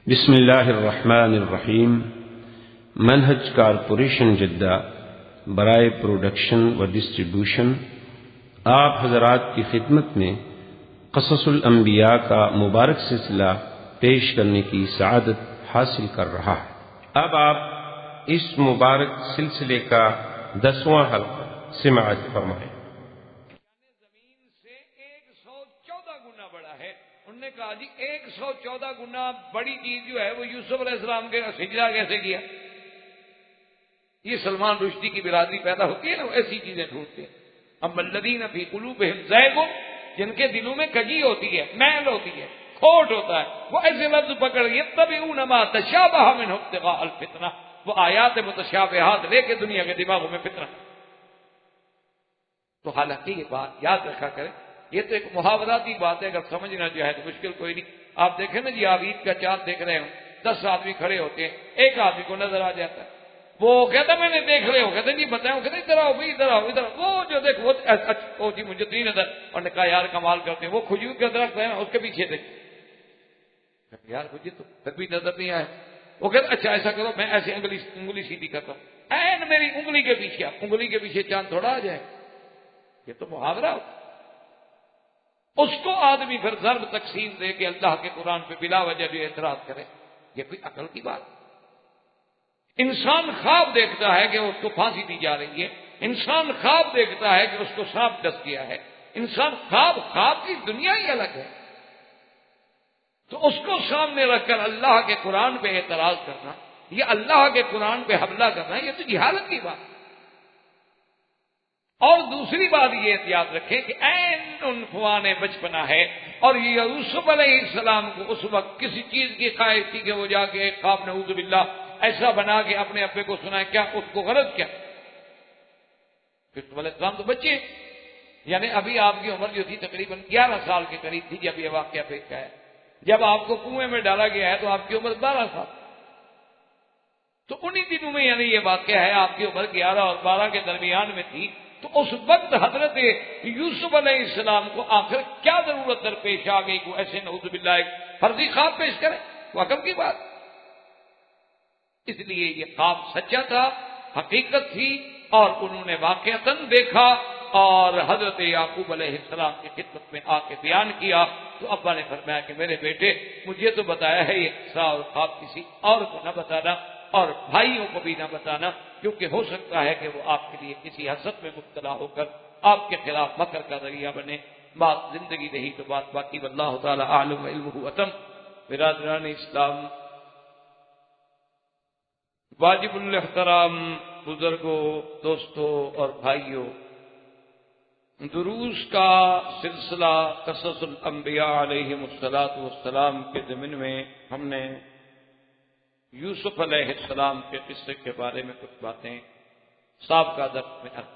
بسم اللہ الرحمن الرحیم۔ منہج کارپوریشن جدہ برائے پروڈکشن و ڈسٹریبیوشن آپ حضرات کی خدمت میں قصص الانبیاء کا مبارک سلسلہ پیش کرنے کی سعادت حاصل کر رہا ہے۔ اب آپ اس مبارک سلسلے کا 10واں حلقہ سماعت فرمائیں۔ زمین سے 114 گنا بڑا ہے۔ انہوں نے کہا جی 114 گنا بڑی چیز جو ہے وہ یوسف علیہ السلام کے سجدہ کیسے کیا؟ یہ سلمان رشدی کی برادری پیدا ہوتی ہے نا، وہ ایسی چیزیں ڈھونڈتے ہیں۔ ام الذین فی قلوبہم زیغ، جن کے دلوں میں کجی ہوتی ہے، میل ہوتی ہے، کھوٹ ہوتا ہے، وہ ایسے لفظ پکڑ یتبعون ما تشابہ منہ ابتغاء الفتنہ، وہ آیات متشابہات لے کے دنیا کے دماغوں میں فتنہ۔ تو حالانکہ یہ بات یاد رکھا کریں، یہ تو ایک محاوراتی بات ہے، اگر سمجھنا چاہے تو مشکل کوئی نہیں۔ آپ دیکھیں نا جی، آپ عید کا چاند دیکھ رہے ہوں، 10 آدمی کھڑے ہوتے ہیں، ایک آدمی کو نظر آ جاتا ہے، وہ کہتا میں نے دیکھ رہے ہو، کہتے ہیں جی بتائیں، کہتے ہیں ادھر آؤ بھائی، ادھر آؤ ادھر، وہ جو دیکھ وہ اچھا جی مجھے تو نہیں نظر، اور نے کہا یار کمال کرتے ہیں، وہ کھجور کا درخت ہے نا اس کے پیچھے دیکھ، یار مجھے تو پھر بھی نظر نہیں آیا۔ وہ کہتا اچھا ایسا کرو، میں ایسے انگلی سیدھی کرتا ہوں، این میری انگلی کے پیچھے، انگلی کے پیچھے چاند تھوڑا آ جائے، یہ تو محاورہ ہوتا۔ اس کو آدمی پھر ضرب تقسیم دے کے اللہ کے قرآن پہ بلا وجہ جو اعتراض کرے، یہ کوئی عقل کی بات؟ انسان خواب دیکھتا ہے کہ اس کو پھانسی دی جا رہی ہے، انسان خواب دیکھتا ہے کہ اس کو سانپ ڈس گیا ہے، انسان خواب کی دنیا ہی الگ ہے۔ تو اس کو سامنے رکھ کر اللہ کے قرآن پہ اعتراض کرنا، یہ اللہ کے قرآن پہ حملہ کرنا، یہ تو جہالت کی بات۔ اور دوسری بات یہ احتیاط رکھیں کہ عین عنفوان بچپنا ہے، اور یہ یوسف علیہ السلام کو اس وقت کسی چیز کی خواہش تھی کہ وہ جا کے ایک خواب نعوذ باللہ ایسا بنا کے اپنے ابے کو سنائے، کیا اس کو غرض کیا؟ یوسف علیہ السلام تو بچے، یعنی ابھی آپ کی عمر جو تھی تقریباً 11 سال کے قریب تھی جب یہ واقعہ پیش آیا۔ جب آپ کو کنویں میں ڈالا گیا ہے تو آپ کی عمر 12 سال، تو انہی دنوں میں یعنی یہ واقعہ ہے، آپ کی عمر 11 اور 12 کے درمیان میں تھی۔ تو اس وقت حضرت یوسف علیہ السلام کو آخر کیا ضرورت درپیش آ گئی کو ایسے نعوذ باللہ ایک فرضی خواب پیش کرے؟ وہ عقل کی بات۔ اس لیے یہ خواب سچا تھا، حقیقت تھی، اور انہوں نے واقعتاً دیکھا اور حضرت یعقوب علیہ السلام کی خدمت میں آ کے بیان کیا۔ تو ابا نے فرمایا کہ میرے بیٹے، مجھے تو بتایا ہے یہ قصہ اور خواب کسی اور کو نہ بتانا، اور بھائیوں کو بھی نہ بتانا، کیونکہ ہو سکتا ہے کہ وہ آپ کے لیے کسی حسد میں مبتلا ہو کر آپ کے خلاف مکر کا ذریعہ بنے۔ بات زندگی رہی تو بات باقی، واللہ تعالی عالم علمہ اتم۔ برادران اسلام، واجب الاحترام بزرگوں، دوستوں اور بھائیوں، دروس کا سلسلہ قصص الانبیاء علیہم السلام کے ضمن میں ہم نے یوسف علیہ السلام کے قصے کے بارے میں کچھ باتیں سابقہ درس میں عرض۔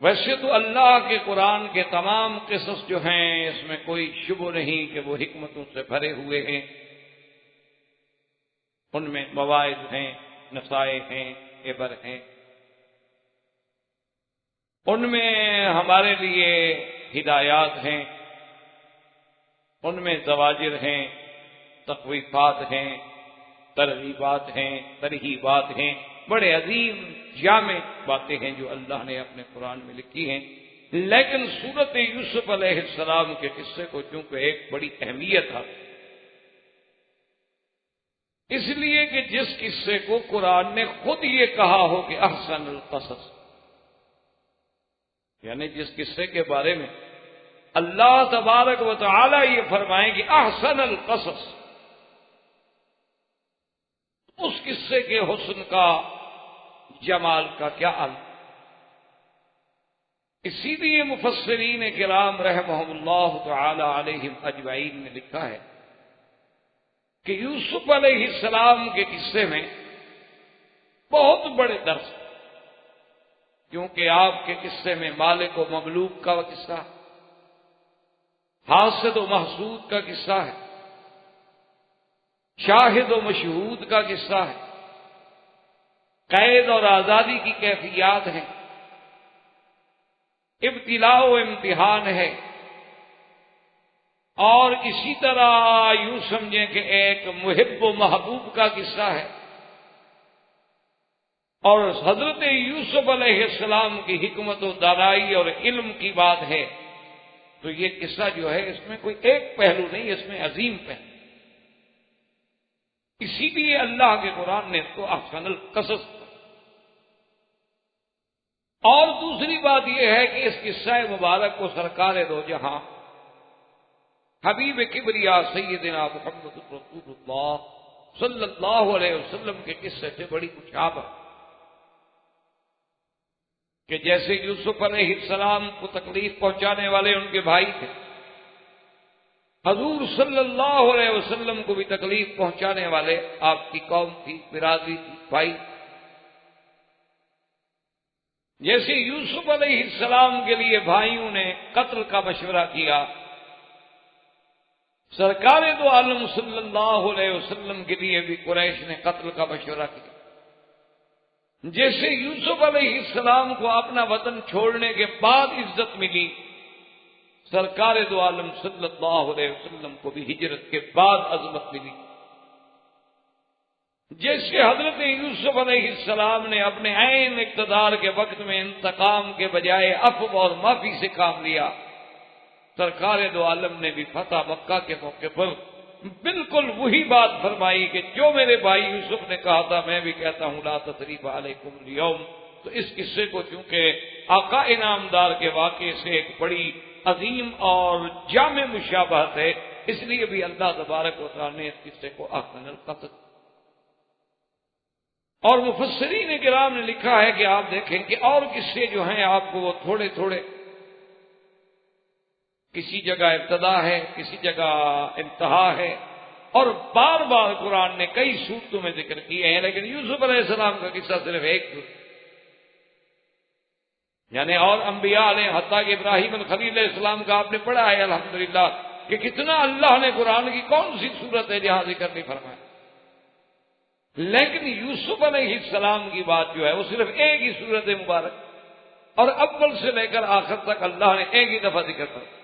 ویسے تو اللہ کے قرآن کے تمام قصص جو ہیں اس میں کوئی شبہ نہیں کہ وہ حکمتوں سے بھرے ہوئے ہیں، ان میں مواعظ ہیں، نصائح ہیں، عبر ہیں، ان میں ہمارے لیے ہدایات ہیں، ان میں زواجر ہیں، تخویفات ہیں، ترغیبات ہیں، ترہیبات ہیں، بڑے عظیم جامع باتیں ہیں جو اللہ نے اپنے قرآن میں لکھی ہیں۔ لیکن سورت یوسف علیہ السلام کے قصے کو چونکہ ایک بڑی اہمیت ہے، اس لیے کہ جس قصے کو قرآن نے خود یہ کہا ہو کہ احسن القصص، یعنی جس قصے کے بارے میں اللہ تبارک و تعالی یہ فرمائیں کہ احسن القصص، اس قصے کے حسن کا، جمال کا کیا عالم۔ اسی لیے مفسرین کرام رحمہم اللہ تعالی علیہم اجمعین نے لکھا ہے کہ یوسف علیہ السلام کے قصے میں بہت بڑے درس، کیونکہ آپ کے قصے میں مالک و مملوک کا قصہ، حاسد و محسود کا قصہ ہے، شاہد و مشہود کا قصہ ہے، قید اور آزادی کی کیفیات ہیں، ابتلاء و امتحان ہے، اور اسی طرح یوں سمجھیں کہ ایک محب و محبوب کا قصہ ہے، اور حضرت یوسف علیہ السلام کی حکمت و دانائی اور علم کی بات ہے، تو یہ قصہ جو ہے اس میں کوئی ایک پہلو نہیں، اس میں عظیم پہلو۔ اسی لیے اللہ کے قرآن نے اس کو احسن القصص۔ اور دوسری بات یہ ہے کہ اس قصہ مبارک کو سرکار دو جہاں حبیب کبریا سیدنا محمد رسول اللہ صلی اللہ علیہ وسلم کے قصے سے بڑی مشابہت، کہ جیسے یوسف علیہ السلام کو تکلیف پہنچانے والے ان کے بھائی تھے، حضور صلی اللہ علیہ وسلم کو بھی تکلیف پہنچانے والے آپ کی قوم تھی، برادری تھی، بھائی۔ جیسے یوسف علیہ السلام کے لیے بھائیوں نے قتل کا مشورہ کیا، سرکار دو عالم صلی اللہ علیہ وسلم کے لیے بھی قریش نے قتل کا مشورہ کیا۔ جیسے یوسف علیہ السلام کو اپنا وطن چھوڑنے کے بعد عزت ملی، سرکار دو عالم صلی اللہ علیہ وسلم کو بھی ہجرت کے بعد عظمت ملی۔ جیسے حضرت یوسف علیہ السلام نے اپنے عین اقتدار کے وقت میں انتقام کے بجائے عفو اور معافی سے کام لیا، سرکار دو عالم نے بھی فتح مکہ کے موقع پر بالکل وہی بات فرمائی کہ جو میرے بھائی یوسف نے کہا تھا میں بھی کہتا ہوں، لا تثریب علیکم اليوم۔ تو اس قصے کو چونکہ آقا انعامدار کے واقعے سے ایک بڑی عظیم اور جامع مشابہت ہے، اس لیے بھی اللہ تبارک و تعالی نے اس قصے کو احسن القصص۔ اور مفسرین کرام نے لکھا ہے کہ آپ دیکھیں کہ اور قصے جو ہیں آپ کو وہ تھوڑے تھوڑے، کسی جگہ ابتدا ہے، کسی جگہ انتہا ہے، اور بار بار قرآن نے کئی صورتوں میں ذکر کیے ہیں، لیکن یوسف علیہ السلام کا قصہ صرف ایک، یعنی اور انبیاء علیہ، حتیٰ کہ ابراہیم الخلیل علیہ السلام کا آپ نے پڑھا ہے الحمدللہ کہ کتنا اللہ نے قرآن کی کون سی صورت ہے جہاں ذکر نہیں فرمایا، لیکن یوسف علیہ السلام کی بات جو ہے وہ صرف ایک ہی صورت مبارک، اور اول سے لے کر آخر تک اللہ نے ایک ہی دفعہ ذکر فرمایا۔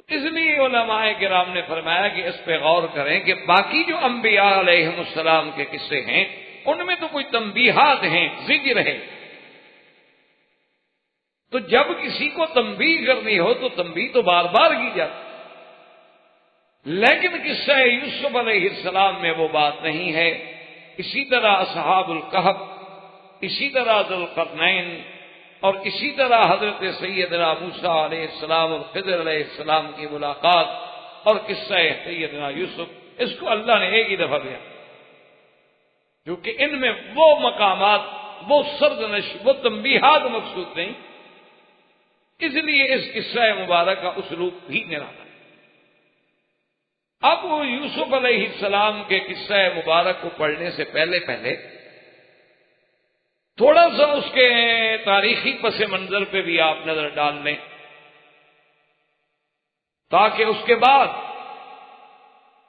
اس لیے علماء کرام نے فرمایا کہ اس پہ غور کریں کہ باقی جو انبیاء علیہ السلام کے قصے ہیں ان میں تو کوئی تنبیہات ہیں، ذکر ہے، تو جب کسی کو تنبیہ کرنی ہو تو تنبیہ تو بار بار کی جاتی، لیکن قصہ یوسف علیہ السلام میں وہ بات نہیں ہے۔ اسی طرح اصحاب الکہف، اسی طرح ذوالقرنین، اور اسی طرح حضرت سیدنا موسیٰ علیہ السلام اور خضر علیہ السلام کی ملاقات، اور قصہ سیدنا یوسف، اس کو اللہ نے ایک ہی دفعہ دیا، کیونکہ ان میں وہ مقامات، وہ سرزنش، وہ تنبیہات مقصود نہیں، اس لیے اس قصہ مبارک کا اسلوب بھی نرالا ہے۔ اب وہ یوسف علیہ السلام کے قصہ مبارک کو پڑھنے سے پہلے تھوڑا سا اس کے تاریخی پس منظر پہ بھی آپ نظر ڈال لیں، تاکہ اس کے بعد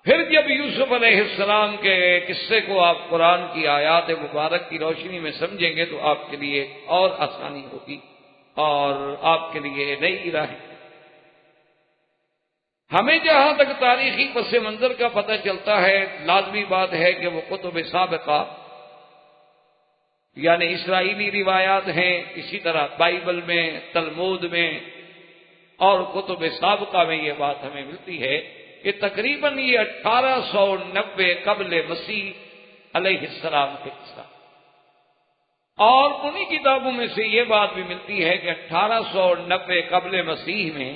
پھر جب یوسف علیہ السلام کے قصے کو آپ قرآن کی آیات مبارک کی روشنی میں سمجھیں گے تو آپ کے لیے اور آسانی ہوگی اور آپ کے لیے نئی راہیں۔ ہمیں جہاں تک تاریخی پس منظر کا پتہ چلتا ہے، لازمی بات ہے کہ وہ کتب سابقہ یعنی اسرائیلی روایات ہیں، اسی طرح بائبل میں، تلمود میں اور کتب سابقہ میں یہ بات ہمیں ملتی ہے کہ تقریباً یہ 1890 قبل مسیح علیہ السلام کے قصہ، اور انہی کتابوں میں سے یہ بات بھی ملتی ہے کہ 1890 قبل مسیح میں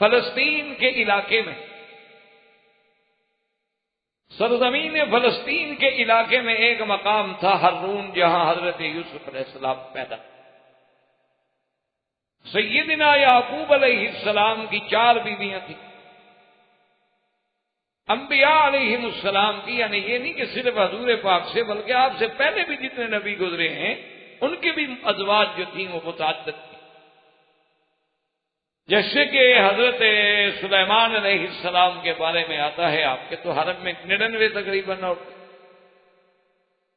فلسطین کے علاقے میں، سرزمین فلسطین کے علاقے میں ایک مقام تھا ہرون، جہاں حضرت یوسف علیہ السلام پیدا۔ سیدنا یعقوب علیہ السلام کی 4 بیویاں تھیں، انبیاء علیہ السلام کی، یعنی یہ نہیں کہ صرف حضور پاک سے بلکہ آپ سے پہلے بھی جتنے نبی گزرے ہیں ان کی بھی ازواج جو تھیں وہ متعدد تھیں، جیسے کہ حضرت سلیمان علیہ السلام کے بارے میں آتا ہے آپ کے تو حرم میں 99 تقریباً، اور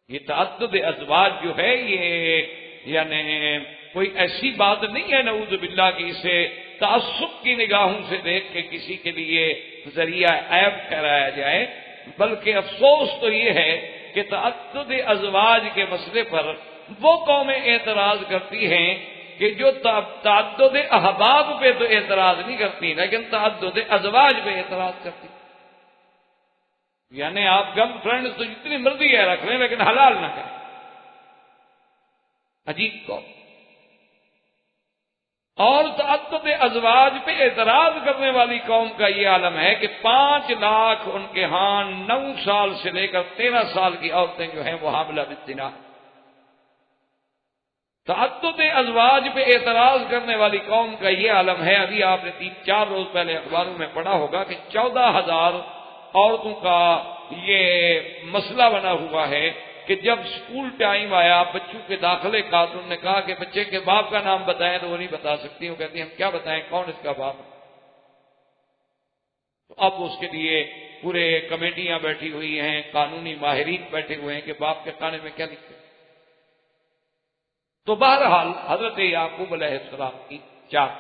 یہ تعدد ازواج جو ہے یہ یعنی کوئی ایسی بات نہیں ہے نعوذ باللہ کی اسے تعصب کی نگاہوں سے دیکھ کے کسی کے لیے ذریعہ عیب ٹھہرایا جائے، بلکہ افسوس تو یہ ہے کہ تعدد ازواج کے مسئلے پر وہ قومیں اعتراض کرتی ہیں کہ جو تعدد احباب پہ تو اعتراض نہیں کرتی لیکن تعدد ازواج پہ اعتراض کرتی، یعنی آپ گرل فرینڈز تو جتنی مرضی ہے رکھ لیں لیکن حلال نہ کریں۔ عجیب قوم۔ اور تعدد ازواج پہ اعتراض کرنے والی قوم کا یہ عالم ہے کہ 5 لاکھ ان کے ہاں 9 سال سے لے کر 13 سال کی عورتیں جو ہیں وہ حاملہ بالزنا۔ تعدد ازواج پہ اعتراض کرنے والی قوم کا یہ عالم ہے۔ ابھی آپ نے 3-4 روز پہلے اخباروں میں پڑھا ہوگا کہ 14,000 عورتوں کا یہ مسئلہ بنا ہوا ہے کہ جب اسکول ٹائم آیا بچوں کے داخلے کا تو انہوں نے کہا کہ بچے کے باپ کا نام بتائیں تو وہ نہیں بتا سکتی، وہ کہتی ہیں ہم کیا بتائیں، کون اس کا باپ؟ تو اب اس کے لیے پورے کمیٹیاں بیٹھی ہوئی ہیں، قانونی ماہرین بیٹھے ہوئے ہیں کہ باپ کے کھانے میں کیا لکھتے۔ تو بہرحال حضرت یعقوب علیہ السلام کی 4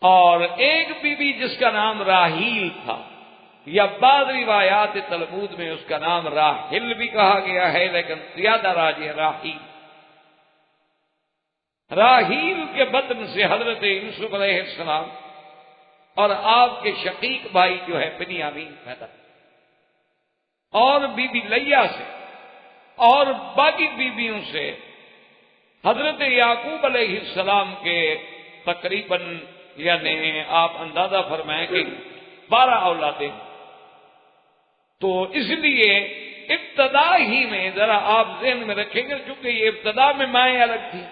اور ایک بی بی جس کا نام راحیل تھا، یا بعض روایات تلمود میں اس کا نام راحل بھی کہا گیا ہے لیکن زیادہ راجح راحیل۔ راحیل کے بطن سے حضرت یوسف علیہ السلام اور آپ کے شقیق بھائی جو ہے بنیامین پیدا، اور بی بی لیا سے اور باقی بیویوں سے حضرت یعقوب علیہ السلام کے تقریباً یعنی آپ اندازہ فرمائیں کہ 12 اولادیں۔ تو اس لیے ابتدا ہی میں ذرا آپ ذہن میں رکھیں گے چونکہ یہ ابتدا میں مائیں الگ تھی،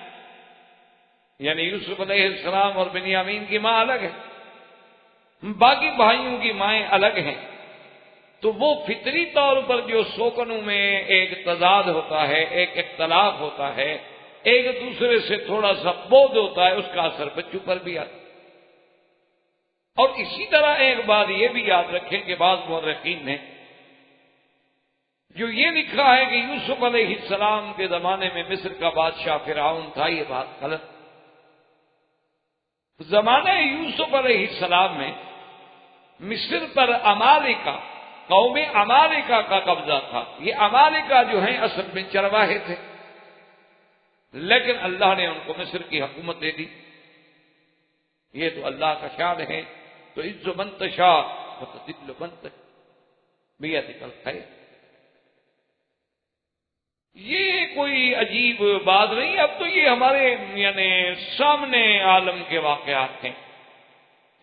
یعنی یوسف علیہ السلام اور بنیامین کی ماں الگ ہے، باقی بھائیوں کی مائیں الگ ہیں، تو وہ فطری طور پر جو سوکنوں میں ایک تضاد ہوتا ہے، ایک اختلاف ہوتا ہے، ایک دوسرے سے تھوڑا سا بودھ ہوتا ہے، اس کا اثر بچوں پر بھی آتا ہے۔ اور اسی طرح ایک بات یہ بھی یاد رکھیں کہ بعض مورخین نے جو یہ لکھا ہے کہ یوسف علیہ السلام کے زمانے میں مصر کا بادشاہ فرعون تھا، یہ بات غلط۔ زمانہ یوسف علیہ السلام میں مصر پر عمالقہ، قوم عمالقہ کا قبضہ تھا۔ یہ عمالقہ جو ہیں اصل میں چرواہے تھے، لیکن اللہ نے ان کو مصر کی حکومت دے دی۔ یہ تو اللہ کا شان ہے، تو عز من تشاء وتذل من تشاء بیدک الخیر۔ یہ کوئی عجیب بات نہیں، اب تو یہ ہمارے یعنی سامنے عالم کے واقعات ہیں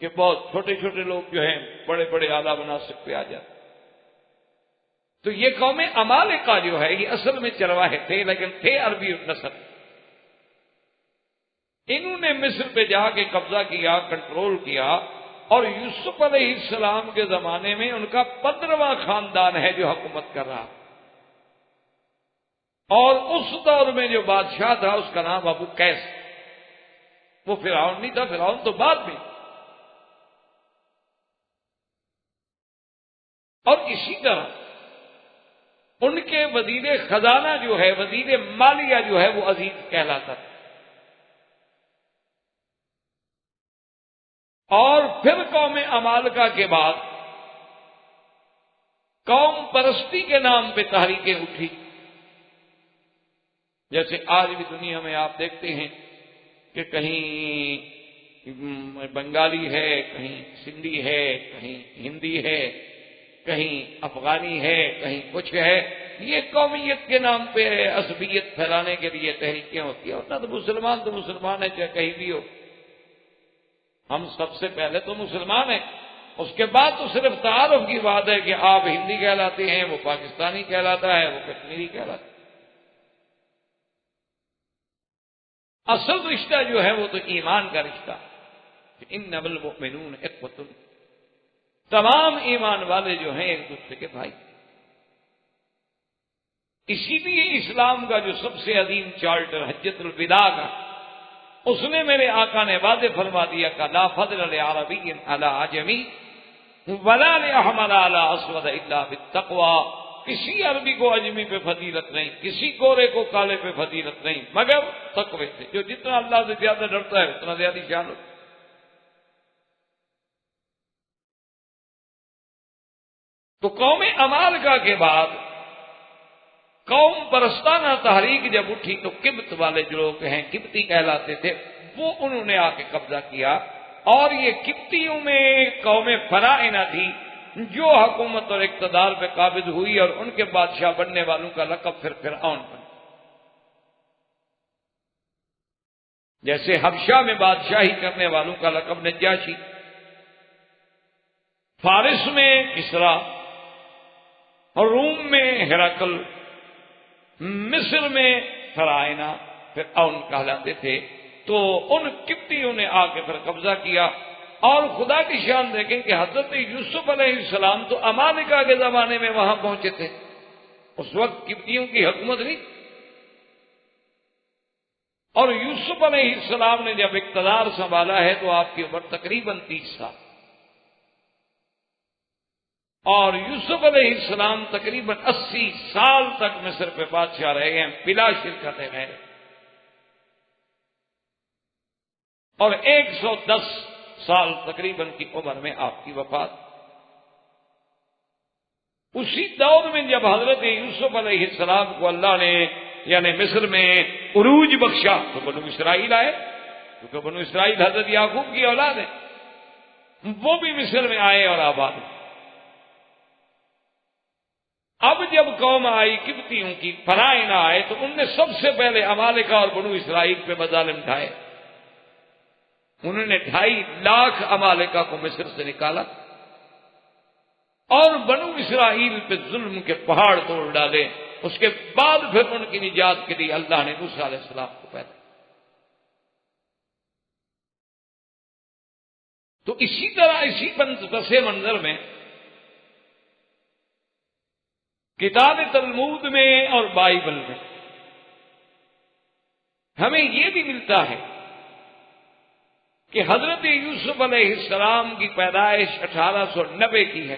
کہ بہت چھوٹے چھوٹے لوگ جو ہیں بڑے بڑے اعلیٰ مناصب پہ آ جاتے۔ تو یہ قوم عمالقہ جو ہے یہ اصل میں چرواہے تھے لیکن تھے عربی نسل۔ انہوں نے مصر پہ جا کے قبضہ کیا، کنٹرول کیا، اور یوسف علیہ السلام کے زمانے میں ان کا 15واں خاندان ہے جو حکومت کر رہا، اور اس دور میں جو بادشاہ تھا اس کا نام ابو قیس۔ وہ فرعون نہیں تھا، فرعون تو بعد میں۔ اور اسی طرح ان کے وزیر خزانہ جو ہے، وزیر مالیہ جو ہے، وہ عزیز کہلاتا تھا۔ اور پھر قوم عمالقہ کے بعد قوم پرستی کے نام پہ تحریکیں اٹھی، جیسے آج بھی دنیا میں آپ دیکھتے ہیں کہ کہیں بنگالی ہے، کہیں سندھی ہے، کہیں ہندی ہے، کہیں افغانی ہے، کہیں کچھ ہے۔ یہ قومیت کے نام پہ عصبیت پھیلانے کے لیے تحریکیں ہوتی ہیں، ورنہ تو مسلمان ہے چاہے کہیں بھی ہو۔ ہم سب سے پہلے تو مسلمان ہیں، اس کے بعد تو صرف تعارف کی بات ہے کہ آپ ہندی کہلاتے ہیں، وہ پاکستانی کہلاتا ہے، وہ کشمیری کہلاتا ہے۔ اصل رشتہ جو ہے وہ تو ایمان کا رشتہ، انما المؤمنون اخوۃ، تمام ایمان والے جو ہیں ایک دوسرے کے بھائی۔ اسی لیے اسلام کا جو سب سے عظیم چارٹر حجۃ الوداع کا، اس نے میرے آقا نے واضح فرما دیا کہ لا فضل لعربی علی عجمی ولا لاحمر علی اسود الا بالتقوی، کسی عربی کو اجمی پہ فضیلت نہیں، کسی گورے کو کالے پہ فضیلت نہیں، مگر تقوی سے۔ جو جتنا اللہ سے زیادہ ڈرتا ہے اتنا زیادہ شان ہوتا ہے۔ تو قوم عمالقہ کے بعد قوم پرستانہ تحریک جب اٹھی تو قبط والے جو لوگ ہیں، قبطی کہلاتے تھے، وہ انہوں نے آ کے قبضہ کیا، اور یہ قبطیوں میں قوم فرائنہ تھی جو حکومت اور اقتدار پہ قابض ہوئی، اور ان کے بادشاہ بننے والوں کا لقب پھر فرعون بنا۔ جیسے حبشہ میں بادشاہی کرنے والوں کا لقب نجاشی، فارس میں کسرا، اور روم میں ہرقل، مصر میں فرعونہ فرعون کہلاتے تھے۔ تو ان قبطیوں نے آ کے پھر قبضہ کیا، اور خدا کی شان دیکھیں کہ حضرت یوسف علیہ السلام تو عمالقہ کے زمانے میں وہاں پہنچے تھے، اس وقت قبطیوں کی حکومت نہیں، اور یوسف علیہ السلام نے جب اقتدار سنبھالا ہے تو آپ کی عمر تقریباً 30 سال، اور یوسف علیہ السلام تقریباً 80 سال تک مصر پہ بادشاہ رہے ہیں بلا شرکت غیر، اور 110 سال تقریباً کی عمر میں آپ کی وفات۔ اسی دور میں جب حضرت یوسف علیہ السلام کو اللہ نے یعنی مصر میں عروج بخشا تو بنو اسرائیل آئے، کیونکہ بنو اسرائیل حضرت یعقوب کی اولاد ہے، وہ بھی مصر میں آئے اور آباد ہوئے۔ اب جب قوم آئی قبطیوں کی، فرائنہ آئے، تو ان نے سب سے پہلے عمالقہ اور بنو اسرائیل پہ مظالم ڈھائے۔ انہوں نے 2.5 لاکھ عمالقہ کو مصر سے نکالا، اور بنو اسرائیل پہ ظلم کے پہاڑ توڑ ڈالے۔ اس کے بعد پھر ان کی نجات کے لیے اللہ نے موسیٰ علیہ السلام کو پیدا کیا۔ تو اسی طرح اسی پس منظر میں کتاب تلمود میں اور بائبل میں ہمیں یہ بھی ملتا ہے کہ حضرت یوسف علیہ السلام کی پیدائش 1890 کی ہے،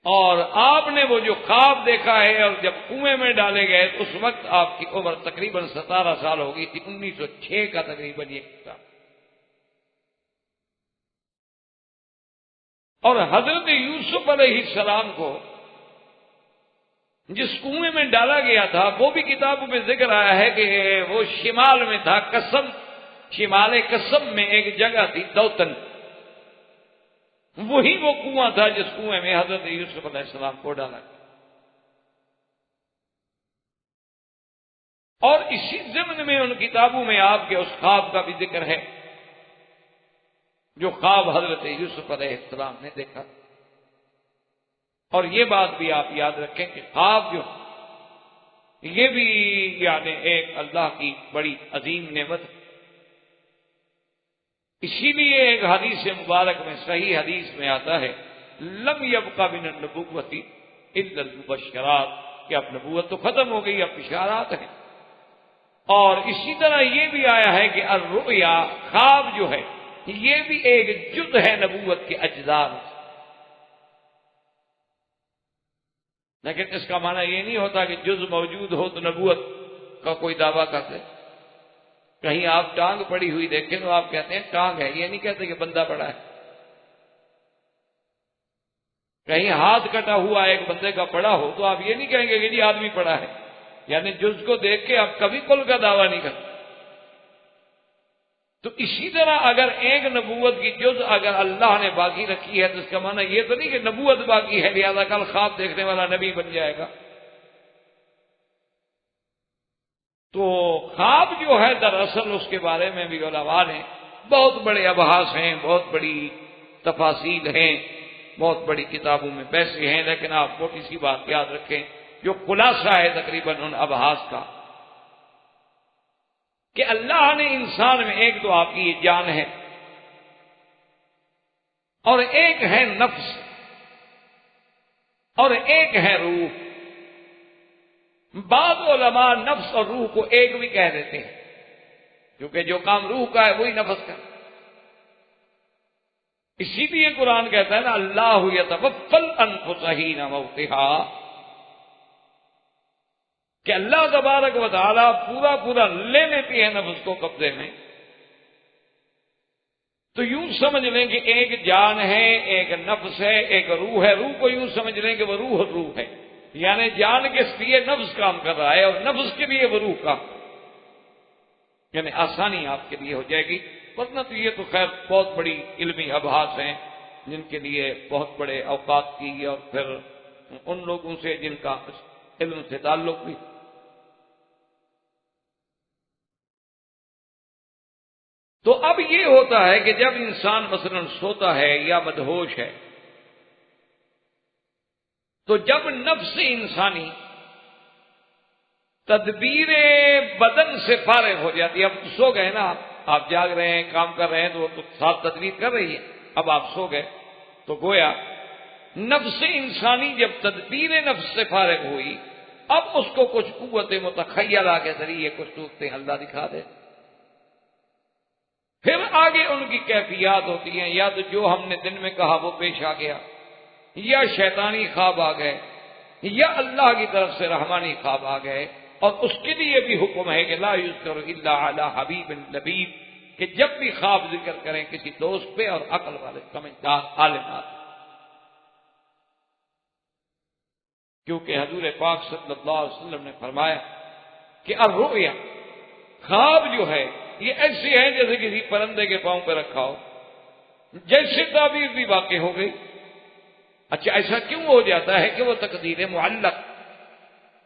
اور آپ نے وہ جو خواب دیکھا ہے اور جب کنویں میں ڈالے گئے تو اس وقت آپ کی عمر تقریباً 17 سال ہو گئی تھی، 1906 کا تقریباً یہ کتاب۔ اور حضرت یوسف علیہ السلام کو جس کنویں میں ڈالا گیا تھا وہ بھی کتابوں میں ذکر آیا ہے کہ وہ شمال میں تھا، قسم، شمال قسم میں ایک جگہ تھی دوتن، وہی وہ کنواں تھا جس کنویں میں حضرت یوسف علیہ السلام کو ڈالا گیا۔ اور اسی ضمن میں ان کتابوں میں آپ کے اس خواب کا بھی ذکر ہے جو خواب حضرت یوسف علیہ السلام نے دیکھا۔ اور یہ بات بھی آپ یاد رکھیں کہ خواب جو یہ بھی یعنی ایک اللہ کی بڑی عظیم نعمت ہے۔ اسی لیے ایک حدیث مبارک میں، صحیح حدیث میں آتا ہے، لم یبق من النبوۃ الا المبشرات، کہ اب نبوت تو ختم ہو گئی، اب بشارات ہیں۔ اور اسی طرح یہ بھی آیا ہے کہ الرؤیا، خواب جو ہے یہ بھی ایک جز ہے نبوت کے اجزاء میں، لیکن اس کا معنی یہ نہیں ہوتا کہ جز موجود ہو تو نبوت کا کوئی دعویٰ کرتے۔ کہیں آپ ٹانگ پڑی ہوئی دیکھیں تو آپ کہتے ہیں ٹانگ ہے، یہ نہیں کہتے کہ بندہ پڑا ہے۔ کہیں ہاتھ کٹا ہوا ایک بندے کا پڑا ہو تو آپ یہ نہیں کہیں گے کہ جی آدمی پڑا ہے، یعنی جز کو دیکھ کے آپ کبھی کل کا دعویٰ نہیں کرتے۔ تو اسی طرح اگر ایک نبوت کی جز اگر اللہ نے باقی رکھی ہے تو اس کا معنی یہ تو نہیں کہ نبوت باقی ہے لہذا کل خواب دیکھنے والا نبی بن جائے گا۔ تو خواب جو ہے دراصل اس کے بارے میں بھی علماء نے بہت بڑے ابحاث ہیں، بہت بڑی تفاصیل ہیں، بہت بڑی کتابوں میں بحثیں ہیں، لیکن آپ موٹی سی بات یاد رکھیں جو خلاصہ ہے تقریباً ان ابحاث کا، کہ اللہ نے انسان میں ایک تو آپ کی یہ جان ہے اور ایک ہے نفس اور ایک ہے روح۔ بعض علماء نفس اور روح کو ایک بھی کہہ دیتے ہیں، کیونکہ جو کام روح کا ہے وہی نفس کا۔ اسی لیے قرآن کہتا ہے نا اللہ یتوفی الانفس حین موتها، کہ اللہ تبارک و تعالی پورا پورا لے لیتی ہے نفس کو قبضے میں. تو یوں سمجھ لیں کہ ایک جان ہے، ایک نفس ہے، ایک روح ہے. روح کو یوں سمجھ لیں کہ وہ روح ہے، یعنی جان کے لیے نفس کام کر رہا ہے اور نفس کے لیے وہ روح کام، یعنی آسانی آپ کے لیے ہو جائے گی. ورنہ تو یہ تو خیر بہت بڑی علمی ابحاث ہیں جن کے لیے بہت بڑے اوقات کی، اور پھر ان لوگوں سے جن کا علم سے تعلق بھی. تو اب یہ ہوتا ہے کہ جب انسان مثلا سوتا ہے یا مدہوش ہے، تو جب نفس انسانی تدبیر بدن سے فارغ ہو جاتی ہے. اب سو گئے نا آپ جاگ رہے ہیں، کام کر رہے ہیں، تو وہ تو ساتھ تدبیر کر رہی ہے. اب آپ سو گئے تو گویا نفس انسانی جب تدبیر نفس سے فارغ ہوئی، اب اس کو کچھ قوت متخیلہ کے ذریعے کچھ صورتیں اللہ دکھا دے. پھر آگے ان کی کیفیات ہوتی ہیں، یا تو جو ہم نے دن میں کہا وہ پیش آ گیا، یا شیطانی خواب آ گئے، یا اللہ کی طرف سے رحمانی خواب آ گئے. اور اس کے لیے بھی حکم ہے کہ لا یذکر الا علی حبیب لبیب، کہ جب بھی خواب ذکر کریں کسی دوست پہ اور عقل والے سمجھدار عالمات. کیونکہ حضور پاک صلی اللہ علیہ وسلم نے فرمایا کہ الرؤیا، خواب جو ہے یہ ایسی ہے جیسے کسی پرندے کے پاؤں پہ رکھا ہو، جیسے تعبیر بھی واقع ہو گئی. اچھا ایسا کیوں ہو جاتا ہے کہ وہ تقدیر معلق،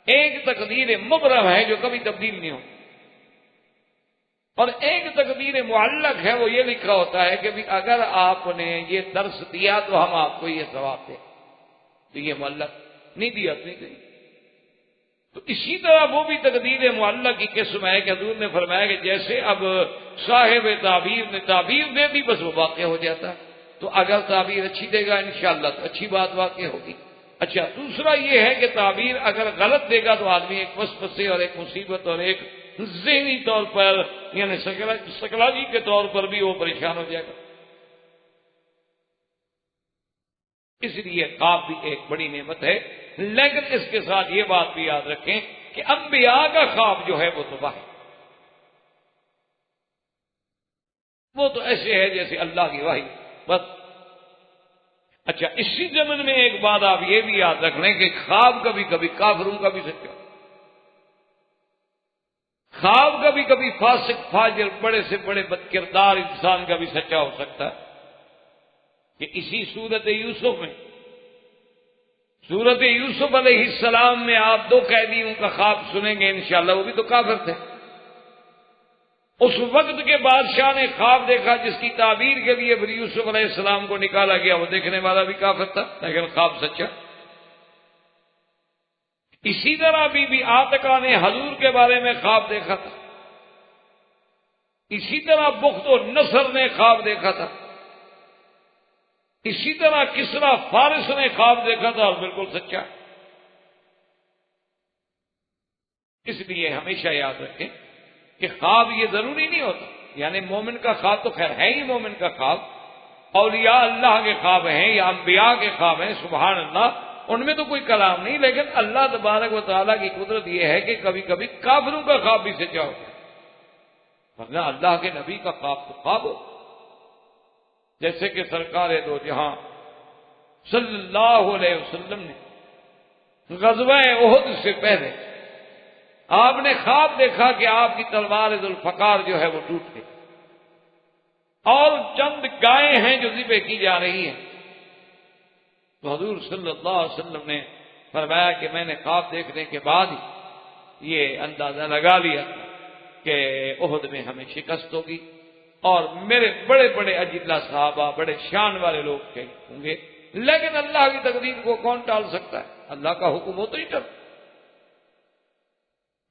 ایک تقدیر مبرم ہے جو کبھی تبدیل نہیں ہو، اور ایک تقدیر معلق ہے، وہ یہ لکھا ہوتا ہے کہ بھی اگر آپ نے یہ درس دیا تو ہم آپ کو یہ ثواب دیں. تو یہ معلق نہیں دیا تو نہیں دیں. تو اسی طرح وہ بھی تقدیر معلق کی قسم ہے کہ حضور نے فرمایا کہ جیسے اب صاحب تعبیر نے تعبیر دے دی بس وہ واقع ہو جاتا ہے. تو اگر تعبیر اچھی دے گا انشاءاللہ تو اچھی بات واقع ہوگی. اچھا دوسرا یہ ہے کہ تعبیر اگر غلط دے گا تو آدمی ایک وسوسے اور ایک مصیبت اور ایک ذہنی طور پر یعنی سائیکالوجی کے طور پر بھی وہ پریشان ہو جائے گا. اس لیے خواب بھی ایک بڑی نعمت ہے، لیکن اس کے ساتھ یہ بات بھی یاد رکھیں کہ انبیاء کا خواب جو ہے وہ تو ہے، وہ تو ایسے ہے جیسے اللہ کی وحی بس. اچھا اسی زمن میں ایک بات آپ یہ بھی یاد رکھ لیں کہ خواب کبھی کبھی کافروں کا بھی سچا، خواب کبھی کبھی فاسق فاجر بڑے سے بڑے بد کردار انسان کا بھی سچا ہو سکتا ہے. کہ اسی صورت یوسف میں، صورت یوسف علیہ السلام میں آپ دو قیدیوں کا خواب سنیں گے انشاءاللہ، وہ بھی تو کافر تھے. اس وقت کے بادشاہ نے خواب دیکھا جس کی تعبیر کے لیے پھر یوسف علیہ السلام کو نکالا گیا، وہ دیکھنے والا بھی کافر تھا لیکن خواب سچا. اسی طرح بی عاتقہ نے حضور کے بارے میں خواب دیکھا تھا، اسی طرح بخت و نصر نے خواب دیکھا تھا، اسی طرح کسرا فارس نے خواب دیکھا تھا اور بالکل سچا. اس لیے ہمیشہ یاد رکھیں کہ خواب یہ ضروری نہیں ہوتا، یعنی مومن کا خواب تو خیر ہے ہی مومن کا خواب، اولیاء اللہ کے خواب ہیں یا انبیاء کے خواب ہیں سبحان اللہ، ان میں تو کوئی کلام نہیں، لیکن اللہ تبارک و تعالیٰ کی قدرت یہ ہے کہ کبھی کبھی کافروں کا خواب بھی سچا ہوتا ہے. ورنہ اللہ کے نبی کا خواب تو خواب ہو. جیسے کہ سرکار دو جہاں صلی اللہ علیہ وسلم نے غزوہ احد سے پہلے آپ نے خواب دیکھا کہ آپ کی تلوار ذوالفقار جو ہے وہ ٹوٹ گئی اور چند گائیں ہیں جو ذبح کی جا رہی ہیں. تو حضور صلی اللہ علیہ وسلم نے فرمایا کہ میں نے خواب دیکھنے کے بعد ہی یہ اندازہ لگا لیا کہ احد میں ہمیں شکست ہوگی اور میرے بڑے بڑے اجلہ صحابہ بڑے شان والے لوگ ہوں گے، لیکن اللہ کی تقدیر کو کون ٹال سکتا ہے؟ اللہ کا حکم ہو تو ہی ٹل.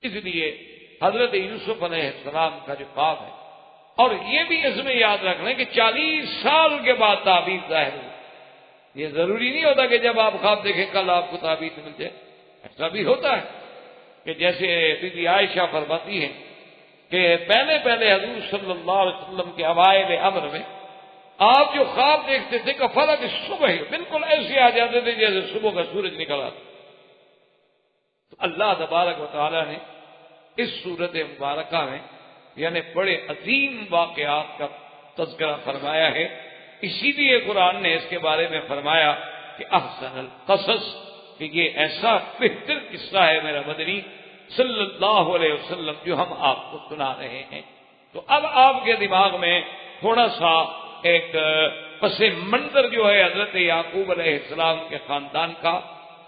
اس لیے حضرت یوسف علیہ السلام کا جو خواب ہے، اور یہ بھی اس میں یاد رکھ لیں کہ 40 سال کے بعد تعبیر ظاہر ہوئی. یہ ضروری نہیں ہوتا کہ جب آپ خواب دیکھیں کل آپ کو تعبیر مل جائے. ایسا بھی ہوتا ہے کہ جیسے بی بی عائشہ فرماتی ہیں کہ پہلے حضور صلی اللہ علیہ وسلم کے اوائل امر میں آپ جو خواب دیکھتے تھے کہ فلق صبح بالکل ایسے آ جاتے تھے جیسے صبح کا سورج نکل آتا. تو اللہ تبارک و تعالیٰ نے اس صورت مبارکہ میں یعنی بڑے عظیم واقعات کا تذکرہ فرمایا ہے. اسی لیے قرآن نے اس کے بارے میں فرمایا کہ احسن القصص، کہ یہ ایسا بہتر قصہ ہے میرا مدنی صلی اللہ علیہ وسلم جو ہم آپ کو سنا رہے ہیں. تو اب آپ کے دماغ میں تھوڑا سا ایک پس منظر جو ہے حضرت یعقوب علیہ السلام کے خاندان کا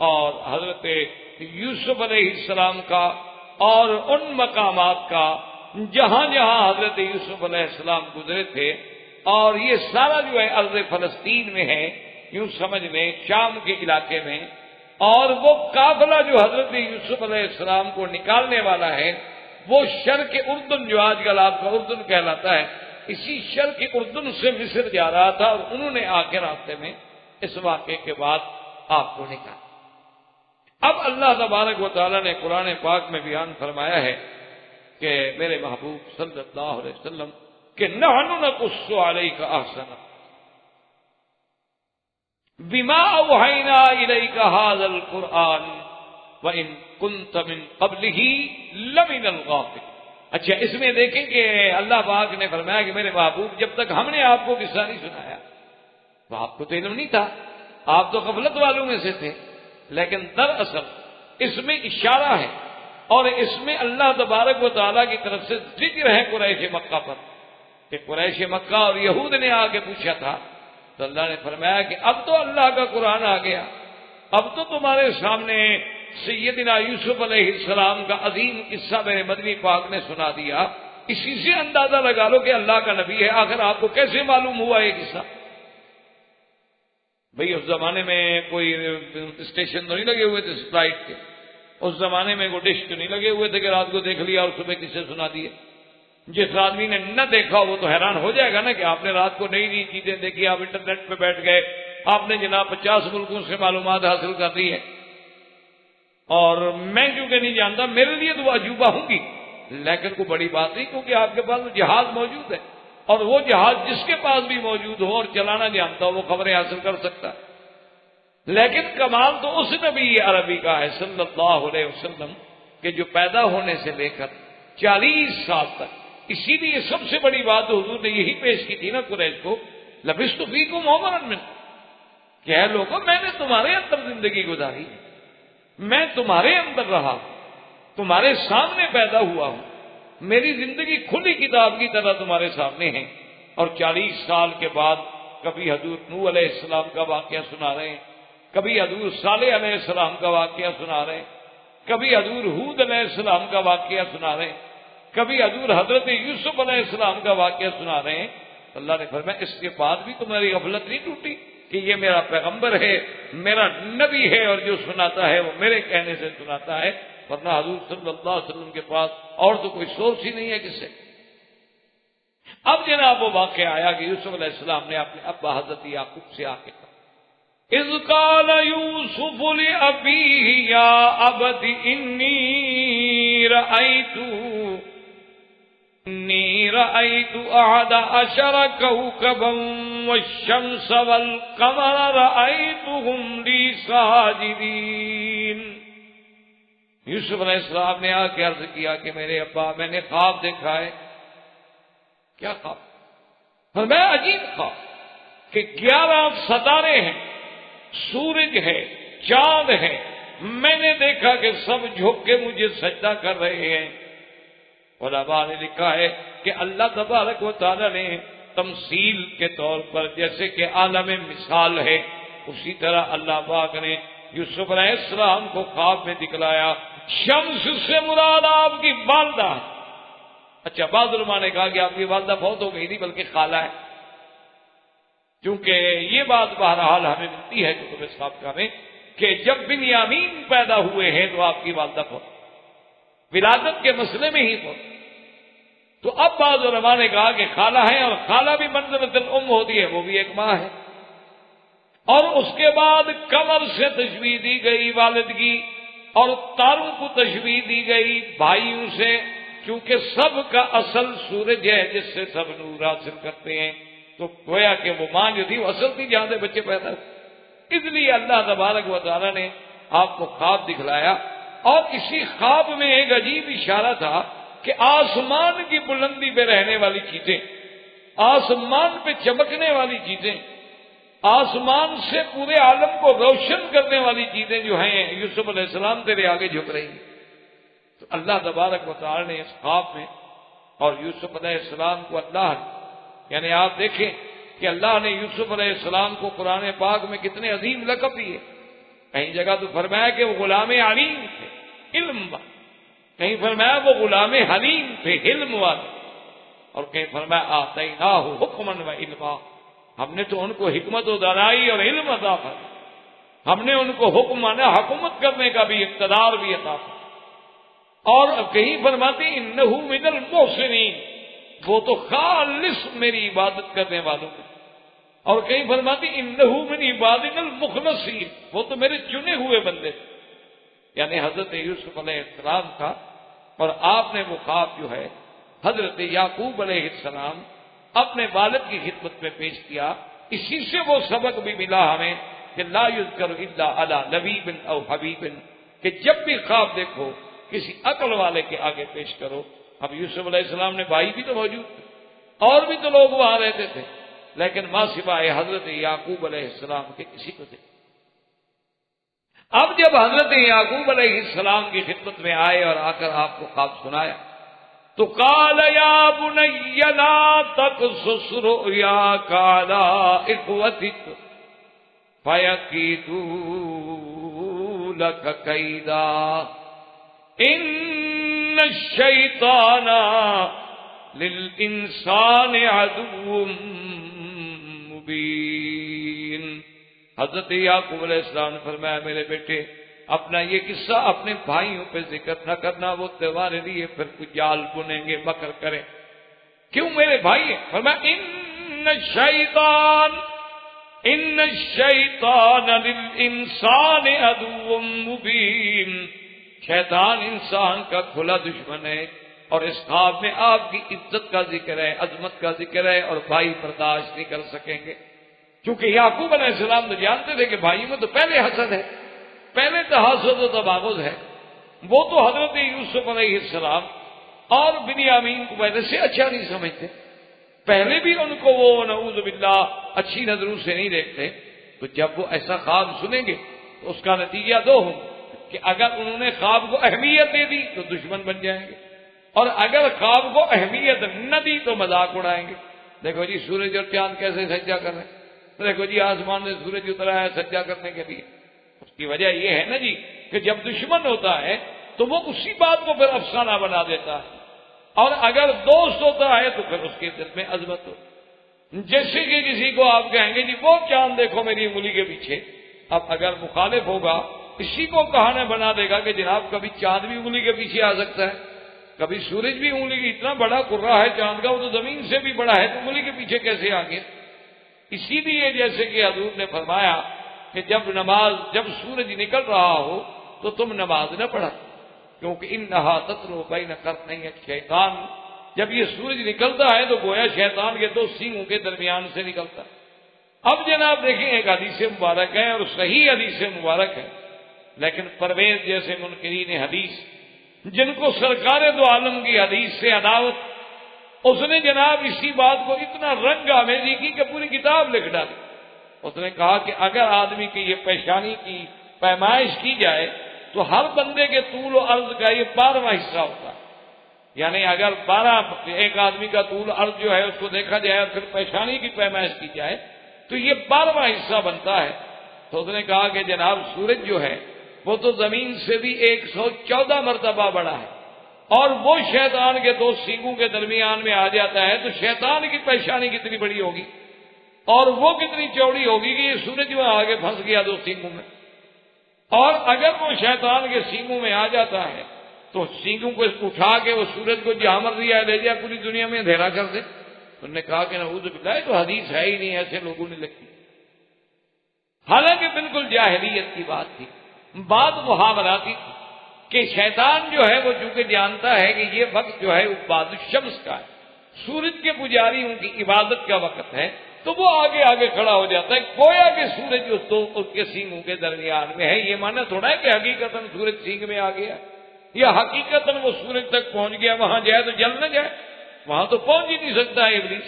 اور حضرت یوسف علیہ السلام کا اور ان مقامات کا جہاں جہاں حضرت یوسف علیہ السلام گزرے تھے، اور یہ سارا جو ہے ارض فلسطین میں ہے، یوں سمجھ لیں شام کے علاقے میں، اور وہ قافلہ جو حضرت یوسف علیہ السلام کو نکالنے والا ہے وہ شرق اردن جو آج کل آپ کا اردن کہلاتا ہے، اسی شرق اردن سے مصر جا رہا تھا، اور انہوں نے آ کے راستے میں اس واقعے کے بعد آپ کو نکالا. اب اللہ تبارک و تعالیٰ نے قرآن پاک میں بیان فرمایا ہے کہ میرے محبوب صلی اللہ علیہ وسلم کہ نحن نقص علیک احسن بما اوحینا الیک ھذا القرآن وان کنت من قبلہ لمن الغافلین. اچھا، اس میں دیکھیں کہ اللہ پاک نے فرمایا کہ میرے محبوب جب تک ہم نے آپ کو قصہ نہیں سنایا تو آپ کو تو علم نہیں تھا، آپ تو غفلت والوں میں سے تھے. لیکن دراصل اس میں اشارہ ہے اور اس میں اللہ تبارک و تعالیٰ کی طرف سے ذکر ہے قریش مکہ پر، کہ قریش مکہ اور یہود نے آ کے پوچھا تھا تو اللہ نے فرمایا کہ اب تو اللہ کا قرآن آ گیا، اب تو تمہارے سامنے سیدنا یوسف علیہ السلام کا عظیم قصہ میرے مدنی پاک نے سنا دیا. اسی سے اندازہ لگا لو کہ اللہ کا نبی ہے. آخر آپ کو کیسے معلوم ہوا یہ قصہ؟ بھئی اس زمانے میں کوئی اسٹیشن تو نہیں لگے ہوئے تھے سیٹلائٹ کے، اس زمانے میں کوئی ڈش تو نہیں لگے ہوئے تھے کہ رات کو دیکھ لیا اور صبح کسے سنا دیے. جس آدمی نے نہ دیکھا وہ تو حیران ہو جائے گا نا کہ آپ نے رات کو نئی نئی چیزیں دیکھی، آپ انٹرنیٹ پہ بیٹھ گئے، آپ نے جناب 50 ملکوں سے معلومات حاصل کر لی ہے. اور میں کیونکہ نہیں جانتا، میرے لیے تو وہ عجوبہ ہوں گی، لیکن کوئی بڑی بات نہیں، کیونکہ آپ کے پاس جہاز موجود ہے، اور وہ جہاز جس کے پاس بھی موجود ہو اور چلانا جانتا ہو وہ خبریں حاصل کر سکتا ہے. لیکن کمال تو اس نبی عربی کا ہے صلی اللہ علیہ وسلم کہ جو پیدا ہونے سے لے کر 40 سال تک. اسی لیے سب سے بڑی بات حضور نے یہی پیش کی تھی نا قریش کو، لبثت فیکم عمرا من، کہ اے لوگوں میں نے تمہارے اندر زندگی گزاری، میں تمہارے اندر رہا، تمہارے سامنے پیدا ہوا ہوں، میری زندگی کھلی کتاب کی طرح تمہارے سامنے ہے. اور 40 سال کے بعد کبھی حضور نوح علیہ السلام کا واقعہ سنا رہے ہیں، کبھی حضور صالح علیہ السلام کا واقعہ سنا رہے ہیں، کبھی حضور ہود علیہ السلام کا واقعہ سنا رہے ہیں، کبھی حضور حضرت یوسف علیہ السلام کا واقعہ سنا رہے ہیں. اللہ نے فرمایا اس کے بعد بھی تمہاری غفلت نہیں ٹوٹی کہ یہ میرا پیغمبر ہے، میرا نبی ہے، اور جو سناتا ہے وہ میرے کہنے سے سناتا ہے، ورنہ حضور صلی اللہ علیہ وسلم کے پاس اور تو کوئی سورس ہی نہیں ہے کس سے. اب جناب وہ واقعہ آیا کہ یوسف علیہ السلام نے اپنے ابا حضرت یعقوب سے آ کے کہا اذ قال یوسف لأبیہ یا ابت انی رأیت احد عشر کوکبا والشمس والقمر رأیتهم لی ساجدین. یوسف علیہ السلام نے آ کے عرض کیا کہ میرے ابا میں نے خواب دیکھا ہے. کیا خواب؟ فرمایا عجیب خواب کہ 11 ستارے ہیں، سورج ہے، چاند ہے، میں نے دیکھا کہ سب جھک کے مجھے سجدہ کر رہے ہیں. علماء نے لکھا ہے کہ اللہ تبارک و تعالی نے تمثیل کے طور پر جیسے کہ عالم مثال ہے، اسی طرح اللہ پاک نے یوسف علیہ السلام کو خواب میں دکھلایا. شمس سے مراد آپ کی والدہ. اچھا، بعض علماء نے کہا کہ آپ کی والدہ فوت ہو گئی نہیں بلکہ خالہ ہے، کیونکہ یہ بات بہرحال ہمیں ملتی ہے کتب سابقہ میں کہ جب بنیامین پیدا ہوئے ہیں تو آپ کی والدہ فوت، ولادت کے مسئلے میں ہی فوت. تو اب بعض علماء نے کہا کہ خالہ ہے، اور خالہ بھی منزلۃ الام ہوتی ہے، وہ بھی ایک ماں ہے. اور اس کے بعد قمر سے تشبیہ دی گئی والدگی، اور تاروں کو تشبیہ دی گئی بھائیوں سے، کیونکہ سب کا اصل سورج ہے جس سے سب نور حاصل کرتے ہیں. تو گویا کہ وہ ماں جو تھی وہ اصل تھی جہاں سے بچے پیدا ہوئے. اس لیے اللہ تبارک و تعالیٰ نے آپ کو خواب دکھلایا، اور اسی خواب میں ایک عجیب اشارہ تھا کہ آسمان کی بلندی پہ رہنے والی چیزیں، آسمان پہ چمکنے والی چیزیں، آسمان سے پورے عالم کو روشن کرنے والی چیزیں جو ہیں یوسف علیہ السلام تیرے آگے جھک رہی ہیں. تو اللہ تبارک و تعالی نے اس خواب میں، اور یوسف علیہ السلام کو اللہ نے، یعنی آپ دیکھیں کہ اللہ نے یوسف علیہ السلام کو قرآن پاک میں کتنے عظیم لقب دیے. کہیں جگہ تو فرمایا کہ وہ غلام علیم تھے، علم والے، کہیں فرمایا وہ غلام حلیم تھے، علم والے، اور کہیں فرمایا آتیناہ حکما و علما، ہم نے تو ان کو حکمت و دانائی اور علم عطا فرمایا، ہم نے ان کو حکم مانا حکومت کرنے کا بھی اقتدار بھی عطا فرمایا. اور کہیں فرماتے انہ من المحسنین، وہ تو خالص میری عبادت کرنے والوں میں، اور کہیں فرماتی انہ من عبادنا المخلصین، وہ تو میرے چنے ہوئے بندے تھے. یعنی حضرت یوسف علیہ السلام کا، اور آپ نے وہ خواب جو ہے حضرت یعقوب علیہ السلام اپنے والد کی خدمت میں پیش کیا. اسی سے وہ سبق بھی ملا ہمیں کہ لا یذکر الا علی لبیب او حبیب، کہ جب بھی خواب دیکھو کسی عقل والے کے آگے پیش کرو. اب یوسف علیہ السلام نے بھائی بھی تو موجود تھے، اور بھی تو لوگ وہاں رہتے تھے، لیکن ماں سوائے حضرت یعقوب علیہ السلام کے کسی کو دیکھ. اب جب حضرت یعقوب علیہ السلام کی خدمت میں آئے اور آ کر آپ کو خواب سنایا تو قال یا بنی لا تقصص رؤیاک علی اخوتک فیکیدوا لک کیدا ان الشیطان للانسان عدو مبین. حضرت یعقوب علیہ السلام نے فرمایا میرے بیٹے اپنا یہ قصہ اپنے بھائیوں پہ ذکر نہ کرنا، وہ تمہارے لیے پھر کچھ جال بنیں گے، مکر کریں. کیوں میرے بھائی ہیں؟ فرمایا ان الشیطان للانسان عدو مبین، شیطان انسان کا کھلا دشمن ہے. اور اس خواب میں آپ کی عزت کا ذکر ہے، عظمت کا ذکر ہے، اور بھائی برداشت نہیں کر سکیں گے. کیونکہ یعقوب علیہ السلام تو جانتے تھے کہ بھائی میں تو پہلے حسد ہے، پہلے تحاسد و تباغض ہے. وہ تو حضرت یوسف علیہ السلام اور بنیامین کو پہلے سے اچھا نہیں سمجھتے، پہلے بھی ان کو وہ نعوذ باللہ اچھی نظروں سے نہیں دیکھتے. تو جب وہ ایسا خواب سنیں گے تو اس کا نتیجہ دو ہوں کہ اگر انہوں نے خواب کو اہمیت دے دی تو دشمن بن جائیں گے، اور اگر خواب کو اہمیت نہ دی تو مذاق اڑائیں گے. دیکھو جی سورج اور چاند کیسے سجدہ کر رہے ہیں، دیکھو جی آسمان سے سورج اترا ہے سجدہ کرنے کے لیے. اس کی وجہ یہ ہے نا جی کہ جب دشمن ہوتا ہے تو وہ اسی بات کو پھر افسانہ بنا دیتا ہے، اور اگر دوست ہوتا ہے تو پھر اس کے دل میں عظمت ہو. جیسے کہ کسی کو آپ کہیں گے جی وہ چاند دیکھو میری انگلی کے پیچھے، اب اگر مخالف ہوگا اسی کو کہانے بنا دے گا کہ جناب کبھی چاند بھی انگلی کے پیچھے آ سکتا ہے، کبھی سورج بھی انگلی کی، اتنا بڑا کرہ ہے چاند کا، وہ تو زمین سے بھی بڑا ہے، تو انگلی کے پیچھے کیسے آ گیا. اسی لیے جیسے کہ حضور نے فرمایا کہ جب سورج نکل رہا ہو تو تم نماز نہ پڑھا، کیونکہ انہا تطلع بین قرنی الشیطان، جب یہ سورج نکلتا ہے تو گویا شیطان کے دو سینگوں کے درمیان سے نکلتا ہے. اب جناب دیکھیں ایک حدیث مبارک ہے اور صحیح حدیث مبارک ہے، لیکن پرویز جیسے منکرین حدیث جن کو سرکار دو عالم کی حدیث سے عداوت، اس نے جناب اسی بات کو اتنا رنگ آمیزی کی کہ پوری کتاب لکھ ڈالی. اس نے کہا کہ اگر آدمی کی یہ پیشانی کی پیمائش کی جائے تو ہر بندے کے طول و عرض کا یہ 12واں حصہ ہوتا ہے. یعنی اگر 12 ایک آدمی کا طول عرض جو ہے اس کو دیکھا جائے اور پھر پیشانی کی پیمائش کی جائے تو یہ 12واں حصہ بنتا ہے. تو اس نے کہا کہ جناب سورج جو ہے وہ تو زمین سے بھی 114 مرتبہ بڑا ہے، اور وہ شیطان کے دو سینگوں کے درمیان میں آ جاتا ہے تو شیطان کی پیشانی کتنی بڑی ہوگی اور وہ کتنی چوڑی ہوگی کہ یہ سورج میں آگے پھنس گیا دو سینگوں میں. اور اگر وہ شیطان کے سینگوں میں آ جاتا ہے تو سینگوں کو اٹھا کے وہ سورج کو جہاں مرضی لے جائے پوری دنیا میں اندھیرا کر دے. انہوں نے کہا کہ نعوذ باللہ تو حدیث ہے ہی نہیں، ایسے لوگوں نے لکھی. حالانکہ بالکل جاہلیت کی بات تھی، بات محاوراتی تھی کہ شیطان جو ہے وہ چونکہ جانتا ہے کہ یہ وقت جو ہے عباد الشمس کا ہے، سورج کے پجاریوں کی عبادت کا وقت ہے، تو وہ آگے آگے کھڑا ہو جاتا ہے، گویا کہ سورج اس کے سینگوں کے درمیان میں ہے۔ یہ مانا تھوڑا ہے کہ حقیقتاً سورج سینگ میں آ گیا، یا حقیقتاً وہ سورج تک پہنچ گیا، وہاں جائے تو جل نہ جائے، وہاں تو پہنچ ہی نہیں سکتا ہے ابلیس،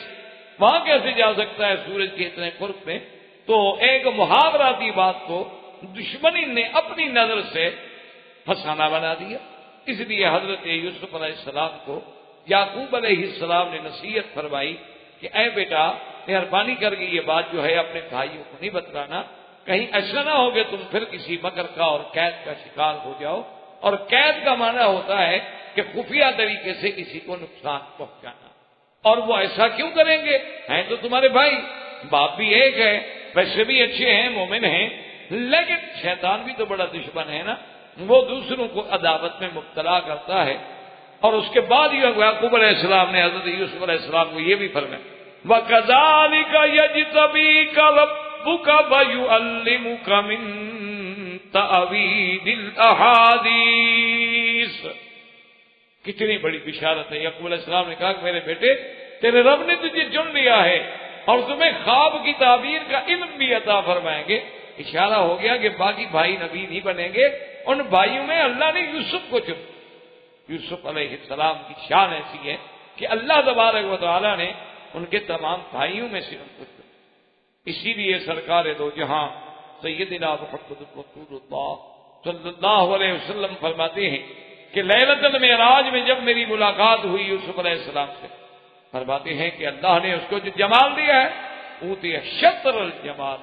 وہاں کیسے جا سکتا ہے سورج کے اتنے قرب میں؟ تو ایک محاوراتی بات کو دشمنی نے اپنی نظر سے فسانہ بنا دیا۔ اس لیے حضرت یوسف علیہ السلام کو یعقوب علیہ السلام نے نصیحت فرمائی کہ اے بیٹا، مہربانی کر کے یہ بات جو ہے اپنے بھائیوں کو نہیں بتلانا، کہیں ایسا نہ ہو کہ تم پھر کسی مکر کا اور قید کا شکار ہو جاؤ۔ اور قید کا معنی ہوتا ہے کہ خفیہ طریقے سے کسی کو نقصان پہنچانا، اور وہ ایسا کیوں کریں گے؟ ہیں تو تمہارے بھائی، باپ بھی ایک ہے، ویسے بھی اچھے ہیں، مومن ہیں، لیکن شیطان بھی تو بڑا دشمن ہے نا، وہ دوسروں کو عداوت میں مبتلا کرتا ہے۔ اور اس کے بعد یعقوب علیہ السلام نے حضرت یوسف علیہ السلام کو یہ بھی فرمایا وَكَذَلِكَ يَجْتَبِيكَ رَبُّكَ وَيُعَلِّمُكَ مِن تَأْوِيلِ الْأَحَادِيثِ۔ کتنی بڑی بشارت ہے۔ یعقوب علیہ السلام نے کہا کہ میرے بیٹے، تیرے رب نے تجھے چن لیا ہے اور تمہیں خواب کی تعبیر کا علم بھی عطا فرمائیں گے۔ اشارہ ہو گیا کہ باقی بھائی نبی نہیں بنیں گے، ان بھائیوں میں اللہ نے یوسف کو چنا۔ یوسف علیہ السلام کی شان ایسی ہے کہ اللہ تبارک و تعالی نے ان کے تمام بھائیوں میں سے ان کو چنا۔ اسی لیے سرکار دو جہاں سیدنا محمد رسول اللہ صلی اللہ علیہ وسلم فرماتے ہیں کہ لیلۃ المعراج میں جب میری ملاقات ہوئی یوسف علیہ السلام سے، فرماتے ہیں کہ اللہ نے اس کو جو جمال دیا ہے، اوتی شطر الجمال،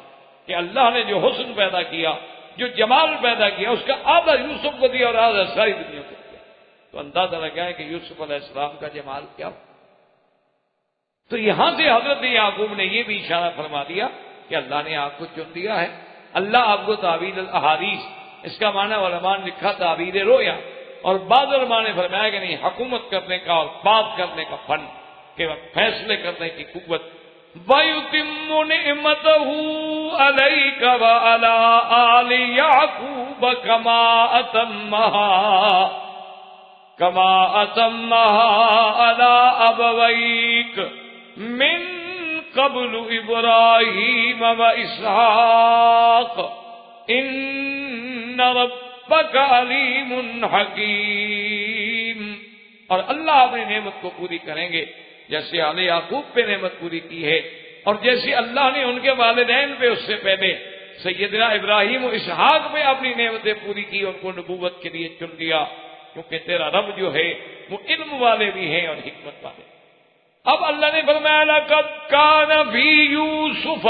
کہ اللہ نے جو حسن پیدا کیا، جو جمال پیدا کیا، اس کا آدھا یوسف کو دیا اور آدھا ساری دنیا کو دیا۔ تو اندازہ لگائیں کہ یوسف علیہ السلام کا جمال کیا۔ تو یہاں سے حضرت یعقوب نے یہ بھی اشارہ فرما دیا کہ اللہ نے آپ کو چن دیا ہے، اللہ آپ کو تعبیر الاحادیث، اس کا معنی علماء نے لکھا تعبیر رویا، اور بعض علماء نے فرمایا کہ نہیں، حکومت کرنے کا اور بات کرنے کا فن، کہ فیصلے کرنے کی قوت۔ وَيُتِمُّ نِعْمَتَهُ عَلَيْكَ وَعَلَىٰ آلِ يَعْقُوبَ كَمَا أَتَمَّهَا عَلَىٰ أَبَوَيْكَ مِن قَبْلُ إِبْرَاهِيمَ وَإِسْحَاقَ إِنَّ رَبَّكَ عَلِيمٌ حَكِيمٌ۔ اور اللہ اپنی نعمت کو پوری کریں گے جیسے آل یعقوب پہ نعمت پوری کی ہے، اور جیسے اللہ نے ان کے والدین پہ اس سے پہلے سیدنا ابراہیم و اسحاق پہ اپنی نعمتیں پوری کی، ان کو نبوت کے لیے چن لیا، کیونکہ تیرا رب جو ہے وہ علم والے بھی ہیں اور حکمت والے۔ اب اللہ نے فرمایا لَقَدْ كَانَ فِي يُوسُفَ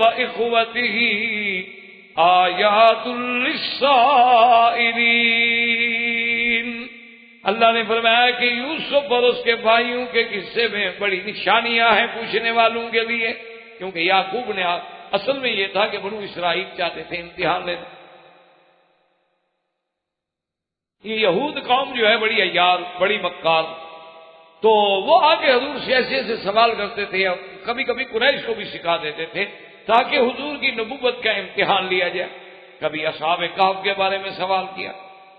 وَإِخْوَتِهِ آیات للسائلین۔ اللہ نے فرمایا کہ یوسف اور اس کے بھائیوں کے قصے میں بڑی نشانیاں ہیں پوچھنے والوں کے لیے، کیونکہ یعقوب نے اصل میں یہ تھا کہ بنو اسرائیل چاہتے تھے امتحان لینا۔ یہ یہود قوم جو ہے بڑی عیار، بڑی مکار، تو وہ آگے حضور سے ایسے ایسے سوال کرتے تھے، اور کبھی کبھی قریش کو بھی سکھا دیتے تھے تاکہ حضور کی نبوت کا امتحان لیا جائے۔ کبھی اصحاب کہف کے بارے میں سوال کیا،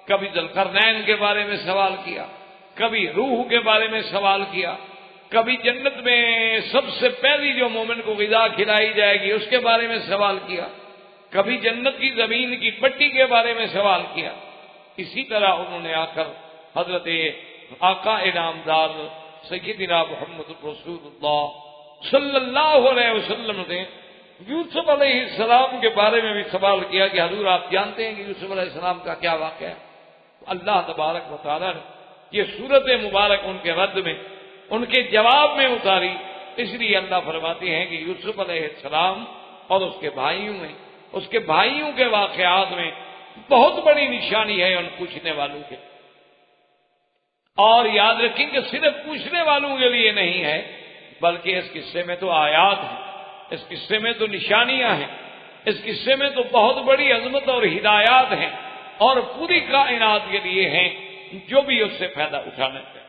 کبھی ذوالقرنین کے بارے میں سوال کیا، کبھی روح کے بارے میں سوال کیا، کبھی جنت میں سب سے پہلی جو مومن کو غذا کھلائی جائے گی اس کے بارے میں سوال کیا، کبھی جنت کی زمین کی پٹی کے بارے میں سوال کیا۔ اسی طرح انہوں نے آ کر حضرت آقا انعامدار سیدنا محمد رسول اللہ صلی اللہ علیہ وسلم نے یوسف علیہ السلام کے بارے میں بھی سوال کیا کہ حضور آپ جانتے ہیں کہ یوسف علیہ السلام کا کیا واقعہ ہے؟ اللہ تبارک و تعالیٰ نے یہ صورت مبارک ان کے رد میں، ان کے جواب میں اتاری۔ اس لیے اللہ فرماتے ہیں کہ یوسف علیہ السلام اور اس کے بھائیوں میں، اس کے بھائیوں کے واقعات میں بہت بڑی نشانی ہے ان پوچھنے والوں کے۔ اور یاد رکھیں کہ صرف پوچھنے والوں کے لیے نہیں ہے، بلکہ اس قصے میں تو آیات ہیں، اس قصے میں تو نشانیاں ہیں، اس قصے میں تو بہت بڑی عظمت اور ہدایات ہیں، اور پوری کائنات کے لیے ہیں جو بھی اس سے فائدہ اٹھانا چاہے۔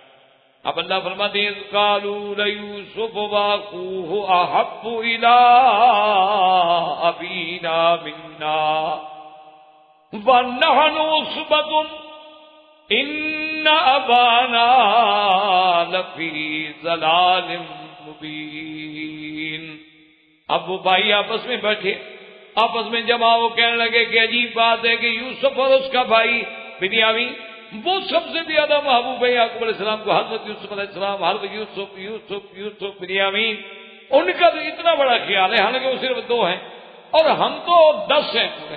اب اللہ فرماتے ہیں قالوا ليوسف واخوه احب الى ابينا منا ونحن عصبة ان ابانا لفي ضلال مبین۔ اب وہ بھائی آپس میں بیٹھے، آپس میں جمع ہو، کہنے لگے کہ عجیب بات ہے کہ یوسف اور اس کا بھائی بنیامین وہ سب سے زیادہ محبوب ہے یعقوب علیہ السلام کو، حضرت یوسف علیہ السلام، حضرت یوسف یوسف یوسف بنیامین، ان کا تو اتنا بڑا خیال ہے، حالانکہ وہ صرف 2 ہیں اور ہم تو 10 ہیں پورے،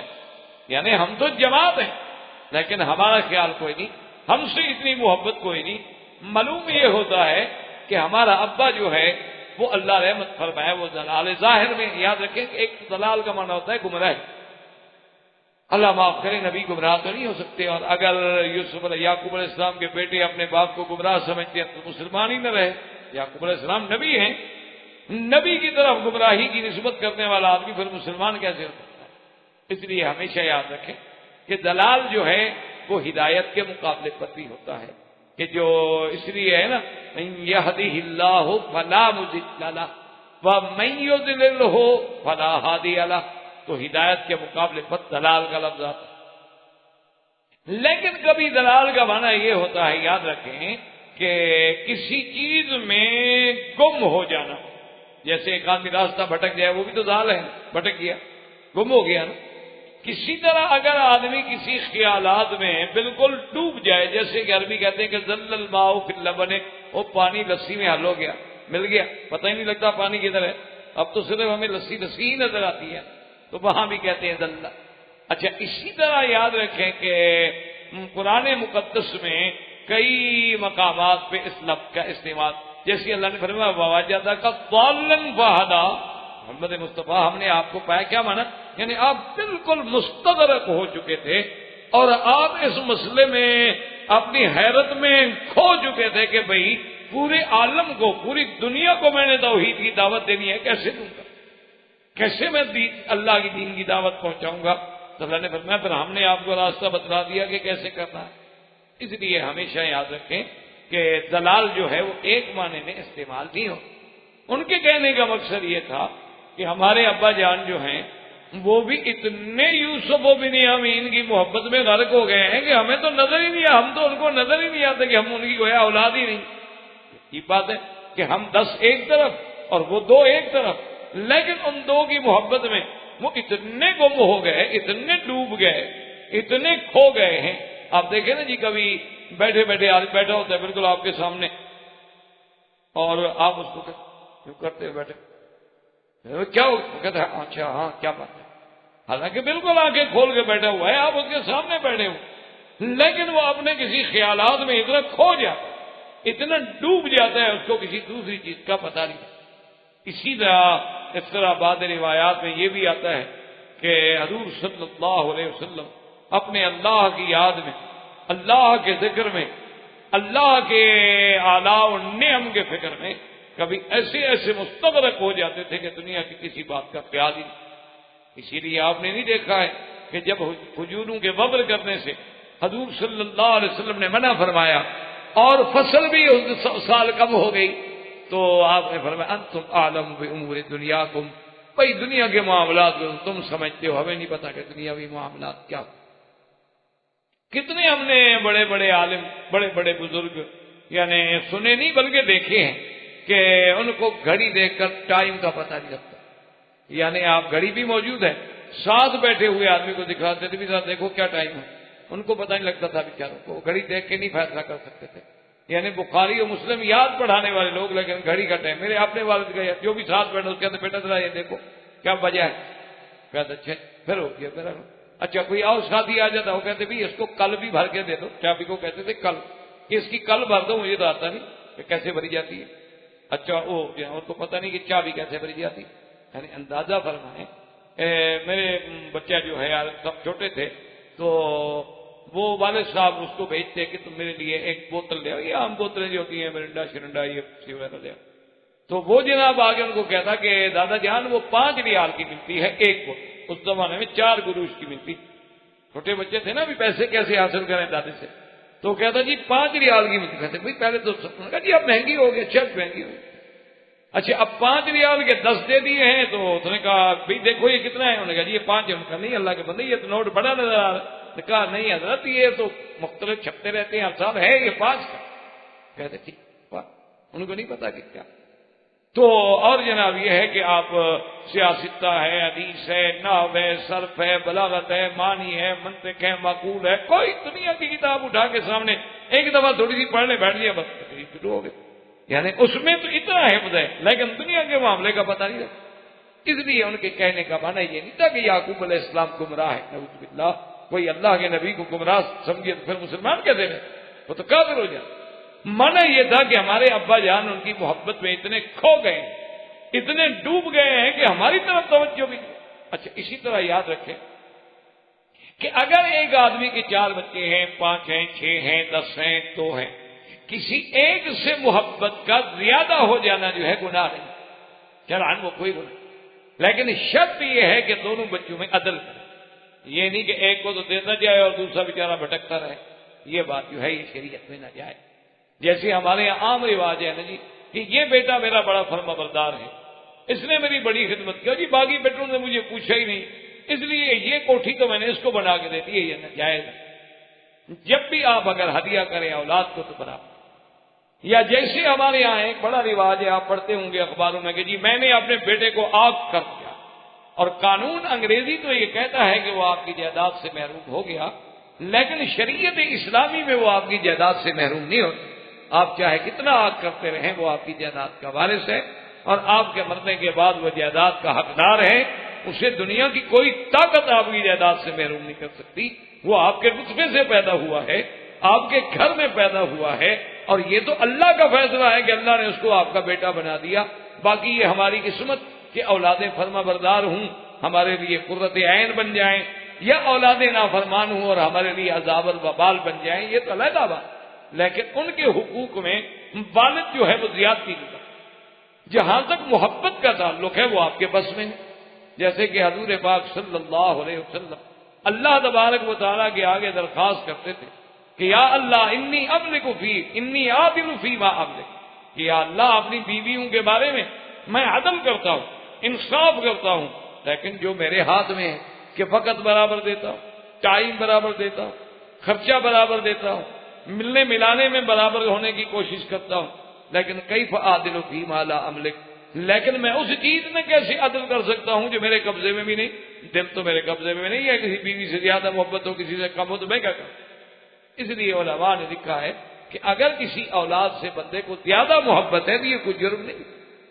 یعنی ہم تو جماعت ہیں، لیکن ہمارا خیال کوئی نہیں، ہم سے اتنی محبت کوئی نہیں۔ معلوم یہ ہوتا ہے کہ ہمارا ابا جو ہے وہ اللہ رحمت فرمائے، وہ دلال ظاہر میں، یاد رکھیں کہ ایک دلال کا معنی ہوتا ہے گمراہ، اللہ معاف کرے، نبی گمراہ تو نہیں ہو سکتے، اور اگر یوسف علیہ یعقوب علیہ السلام کے بیٹے اپنے باپ کو گمراہ سمجھتے ہیں تو مسلمان ہی نہ رہے۔ یعقوب علیہ السلام نبی ہیں، نبی کی طرف گمراہی کی نسبت کرنے والا آدمی پھر مسلمان کیسے ہو سکتا ہے؟ اس لیے ہمیشہ یاد رکھیں کہ دلال جو ہے وہ ہدایت کے مقابلے پر بھی ہوتا ہے، کہ جو اس لیے ہے نا من یہدہ اللہ فلا مضل لہ ومن یضللہ فلا ہادی لہ، تو ہدایت کے مقابلے پر دلال کا لفظ آتا ہے۔ لیکن کبھی دلال کا معنی یہ ہوتا ہے، یاد رکھیں کہ کسی چیز میں گم ہو جانا، جیسے ایک آدمی راستہ بھٹک جائے، وہ بھی تو دلال ہے، بھٹک گیا، گم ہو گیا نا۔ کسی طرح اگر آدمی کسی خیالات میں بالکل ڈوب جائے، جیسے کہ عربی کہتے ہیں کہ ذل الماء فی اللبن، وہ پانی لسی میں حل ہو گیا، مل گیا، پتہ ہی نہیں لگتا پانی کدھر ہے، اب تو صرف ہمیں لسی ہی نظر آتی ہے، تو وہاں بھی کہتے ہیں ذل۔ اچھا، اسی طرح یاد رکھیں کہ قرآن مقدس میں کئی مقامات پہ اس لفظ کا استعمال، جیسے اللہ نے فرمایا وَوَجَدَكَ ضَالًّا فَهَدَىٰ، محمد مصطفیٰ ہم نے آپ کو پایا، کیا مانا؟ یعنی آپ بالکل مستغرق ہو چکے تھے اور آپ اس مسئلے میں اپنی حیرت میں کھو چکے تھے کہ بھئی پورے عالم کو، پوری دنیا کو میں نے توحید کی دعوت دینی ہے، کیسے دوں گا، کیسے میں اللہ کی دین کی دعوت پہنچاؤں گا؟ تو اللہ نے فرمایا پھر ہم نے آپ کو راستہ بتلا دیا کہ کیسے کرنا ہے۔ اس لیے ہمیشہ یاد رکھیں کہ دلال جو ہے وہ ایک معنی میں استعمال نہیں ہو۔ ان کے کہنے کا مقصد یہ تھا کہ ہمارے ابا جان جو ہیں وہ بھی اتنے یوسف و بنیامین کی محبت میں غرق ہو گئے ہیں کہ ہمیں تو نظر ہی نہیں آیا، ہم تو ان کو نظر ہی نہیں آتے کہ ہم ان کی گویا اولاد ہی نہیں۔ یہ بات ہے کہ ہم 10 ایک طرف اور وہ 2 ایک طرف، لیکن ان 2 کی محبت میں وہ اتنے گم ہو گئے، اتنے ڈوب گئے، اتنے کھو گئے ہیں۔ آپ دیکھیں نا جی، کبھی بیٹھے بیٹھے آدمی بیٹھا ہوتا ہے بالکل آپ کے سامنے اور آپ اس کو کرتے ہوئے بیٹھے، کیا کہتے ہیں اچھا ہاں کیا بات ہے، حالانکہ بالکل آنکھیں کھول کے بیٹھا ہوا ہے، آپ اس کے سامنے بیٹھے ہو، لیکن وہ اپنے کسی خیالات میں اتنا کھو جاتا ہے، اتنا ڈوب جاتا ہے، اس کو کسی دوسری چیز کا پتہ نہیں۔ اسی طرح اس طرح بعض روایات میں یہ بھی آتا ہے کہ حضور صلی اللہ علیہ وسلم اپنے اللہ کی یاد میں، اللہ کے ذکر میں، اللہ کے آلاء و نعم کے فکر میں کبھی ایسے ایسے مستغرق ہو جاتے تھے کہ دنیا کی کسی بات کا خیال ہی نہیں۔ اسی لیے آپ نے نہیں دیکھا ہے کہ جب حجوروں کے وبر کرنے سے حضور صلی اللہ علیہ وسلم نے منع فرمایا اور فصل بھی اس سال کم ہو گئی تو آپ نے فرمایا انتم اعلم بامور دنیاکم، بھائی دنیا کے معاملات کو تم سمجھتے ہو، ہمیں نہیں پتا کہ دنیاوی معاملات کیا۔ کتنے ہم نے بڑے بڑے عالم، بڑے بڑے بزرگ یعنی سنے نہیں بلکہ دیکھے ہیں کہ ان کو گھڑی دیکھ کر ٹائم کا پتہ نہیں لگتا، یعنی آپ گھڑی بھی موجود ہے، ساتھ بیٹھے ہوئے آدمی کو دکھاتے تھے بھی ساتھ دیکھو کیا ٹائم ہے، ان کو پتہ نہیں لگتا تھا بیچاروں کو، گھڑی دیکھ کے نہیں فیصلہ کر سکتے تھے۔ یعنی بخاری و مسلم یاد پڑھانے والے لوگ، لیکن گھڑی کا ٹائم، میرے اپنے والد کا جو بھی ساتھ بیٹھا اس کہتے بیٹا ذرا یہ دیکھو کیا بجا ہے، کہتے اچھا پھر ہو گیا پھر۔ اچھا کوئی اور ساتھی آ جاتا وہ کہتے بھی اس کو کل بھی بھر کے دے دو، چابی کو کہتے تھے کل، اس کی کل بھر دو، مجھے تو آتا نہیں کہ کیسے بھری جاتی ہے۔ اچھا اور کو پتہ نہیں کہ چابی کیسے بھری جاتی، یعنی اندازہ فرمائیں۔ میرے بچہ جو ہے سب چھوٹے تھے تو وہ والد صاحب اس کو بھیجتے کہ تم میرے لیے ایک بوتل لے آؤ، یہ عام بوتلیں جو ہوتی ہیں مرنڈا شرنڈا یہ وغیرہ لے آؤ، تو وہ جناب آگے ان کو کہتا کہ دادا جان وہ 5 ریال کی ملتی ہے ایک بوتل، اس زمانے میں 4 گروش کی ملتی، چھوٹے بچے تھے نا، بھی پیسے کیسے حاصل کریں دادے سے، تو کہتا جی 5 ریال کی ملتی، کہتے بھائی پہلے تو کہا جی اب مہنگی ہو گئی، اچھا مہنگی ہو گئی، اچھا اب 5 ریال کے 10 دے دیے ہیں، تو اس نے کہا بھائی دیکھو یہ کتنا ہے، انہوں نے کہا جی یہ 5 ہے، انہوں نے کہا نہیں اللہ کے بندے یہ تو نوٹ بڑا نظر آ رہا ہے، کہا نہیں حضرت یہ تو مختلف چھپتے رہتے ہیں ہر سال، ہے یہ 5 کا، کہتے ٹھیک، ان کو نہیں پتا کہ کیا، تو اور جناب یہ ہے کہ آپ سیاستہ ہے، حدیث ہے، نحو ہے، صرف ہے، بلاغت ہے، معنی ہے، منطق ہے، معقول ہے، کوئی دنیا کی کتاب اٹھا کے سامنے ایک دفعہ تھوڑی سی پڑھنے بیٹھ لیا بس تقریر شروع ہو گئی. یعنی اس میں تو اتنا حفظ ہے لیکن دنیا کے معاملے کا پتہ نہیں رہتا. اس لیے ان کے کہنے کا معنی یہ نہیں تھا کہ یعقوب علیہ السلام گمراہ ہے، نعوذ باللہ. کوئی اللہ کے نبی کو گمراہ سمجھے تو پھر مسلمان کیسے رہے؟ وہ تو کافر ہو جائے. معنی یہ تھا کہ ہمارے ابا جان ان کی محبت میں اتنے کھو گئے، اتنے ڈوب گئے ہیں کہ ہماری طرف توجہ بھی نہیں. اچھا اسی طرح یاد رکھیں کہ اگر ایک آدمی کے 4 بچے ہیں، 5 ہیں، 6 ہیں، 10 ہیں، 2 ہیں، کسی ایک سے محبت کا زیادہ ہو جانا جو ہے گناہ نہیں، شرعاً وہ کوئی گناہ. لیکن شرط یہ ہے کہ دونوں بچوں میں عدل کرے. یہ نہیں کہ ایک کو تو دیتا جائے اور دوسرا بیچارہ بھٹکتا رہے. یہ بات جو ہے یہ شریعت میں نہ جائے. جیسے ہمارے یہاں عام رواج ہے نا جی کہ یہ بیٹا میرا بڑا فرما بردار ہے، اس نے میری بڑی خدمت کی، جی باقی بیٹوں نے مجھے پوچھا ہی نہیں، اس لیے یہ کوٹھی تو میں نے اس کو بنا کے دے دی ہے. یہ ناجائز ہے. جب بھی آپ اگر ہدیہ کریں اولاد کو تو برابر. یا جیسے ہمارے یہاں ایک بڑا رواج ہے، آپ پڑھتے ہوں گے اخباروں میں کہ جی میں نے اپنے بیٹے کو آگ کر دیا، اور قانون انگریزی تو یہ کہتا ہے کہ وہ آپ کی جائیداد سے محروم ہو گیا، لیکن شریعت اسلامی میں وہ آپ کی جائیداد سے محروم نہیں ہوتا. آپ چاہے کتنا آگ کرتے رہیں وہ آپ کی جائیداد کا وارث ہے، اور آپ کے مرنے کے بعد وہ جائیداد کا حقدار ہے. اسے دنیا کی کوئی طاقت آپ کی جائیداد سے محروم نہیں کر سکتی. وہ آپ کے نطفے سے پیدا ہوا ہے، آپ کے گھر میں پیدا ہوا ہے، اور یہ تو اللہ کا فیصلہ ہے کہ اللہ نے اس کو آپ کا بیٹا بنا دیا. باقی یہ ہماری قسمت کہ اولادیں فرما بردار ہوں ہمارے لیے قرۃ عین بن جائیں، یا اولادیں نافرمان ہوں اور ہمارے لیے عذاب الوبال بن جائیں، یہ تو علیحدہ بات. لیکن ان کے حقوق میں والد جو ہے وہ زیادتی نہیں کرتا. جہاں تک محبت کا تعلق ہے وہ آپ کے بس میں ہے. جیسے کہ حضور پاک صلی اللہ علیہ وسلم اللہ تبارک و تعالیٰ کے آگے درخواست کرتے تھے کہ یا اللہ انی املک فی انی عادل فی ما املک، کہ یا اللہ اپنی بیویوں کے بارے میں میں عدل کرتا ہوں، انصاف کرتا ہوں، لیکن جو میرے ہاتھ میں ہے کہ وقت برابر دیتا ہوں، ٹائم برابر دیتا ہوں، خرچہ برابر دیتا ہوں، ملنے ملانے میں برابر ہونے کی کوشش کرتا ہوں، لیکن کیف عادل فی ما لا املک، لیکن میں اس چیز میں کیسے عدل کر سکتا ہوں جو میرے قبضے میں بھی نہیں. دل تو میرے قبضے میں نہیں ہے، کسی بیوی سے زیادہ محبت ہو کسی سے کم ہو تو میں کیا کروں. اس لیے علماء نے لکھا ہے کہ اگر کسی اولاد سے بندے کو زیادہ محبت ہے تو یہ کوئی جرم نہیں،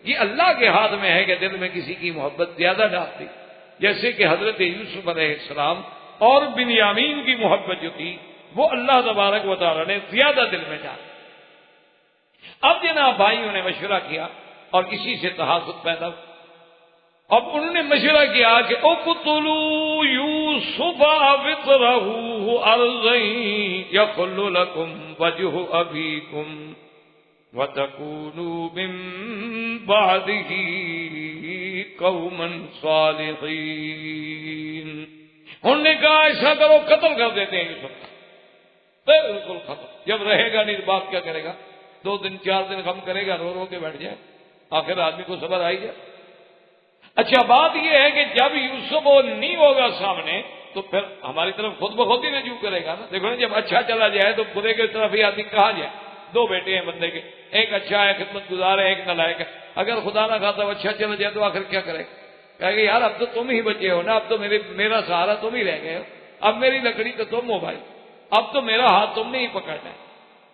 یہ اللہ کے ہاتھ میں ہے کہ دل میں کسی کی محبت زیادہ ڈالتی. جیسے کہ حضرت یوسف علیہ السلام اور بنیامین کی محبت جو تھی وہ اللہ تبارک و تعالی نے زیادہ دل میں ڈالی. اب جناب بھائیوں نے مشورہ کیا اور کسی سے تحاسد پیدا ہوا. اب انہوں نے مشورہ کیا کہ اقتلوا یوسف وطرہ ارضا یخل لکم وجہ ابیکم وتکونوا من بعدہ قوما صالحین. انہوں نے کہا ایسا کرو قتل کر دیتے ہیں یوسف. بالکل ختم. جب رہے گا نہیں بات کیا کرے گا؟ 2 دن 4 دن غم کرے گا، رو رو کے بیٹھ جائے، آخر آدمی کو صبر آئی جائے. اچھا بات یہ ہے کہ جب یوسف وہ نہیں ہوگا سامنے تو پھر ہماری طرف خود بخود ہی رجوع کرے گا نا. دیکھو نا جب اچھا چلا جائے تو برے کی طرف ہی آدمی کہاں جائے. 2 بیٹے ہیں بندے کے، ایک اچھا ہے خدمت گزار ہے، ایک نالائق ہے. اگر خدا نہ خاصا اچھا چلا جائے تو آخر کیا کرے؟ کہے گا یار اب تو تم ہی بچے ہو نا، اب تو میرا سہارا تم ہی رہ گئے ہو، اب میری لکڑی تو تم ہو بھائی، اب تو میرا ہاتھ تم نے ہی پکڑنا ہے.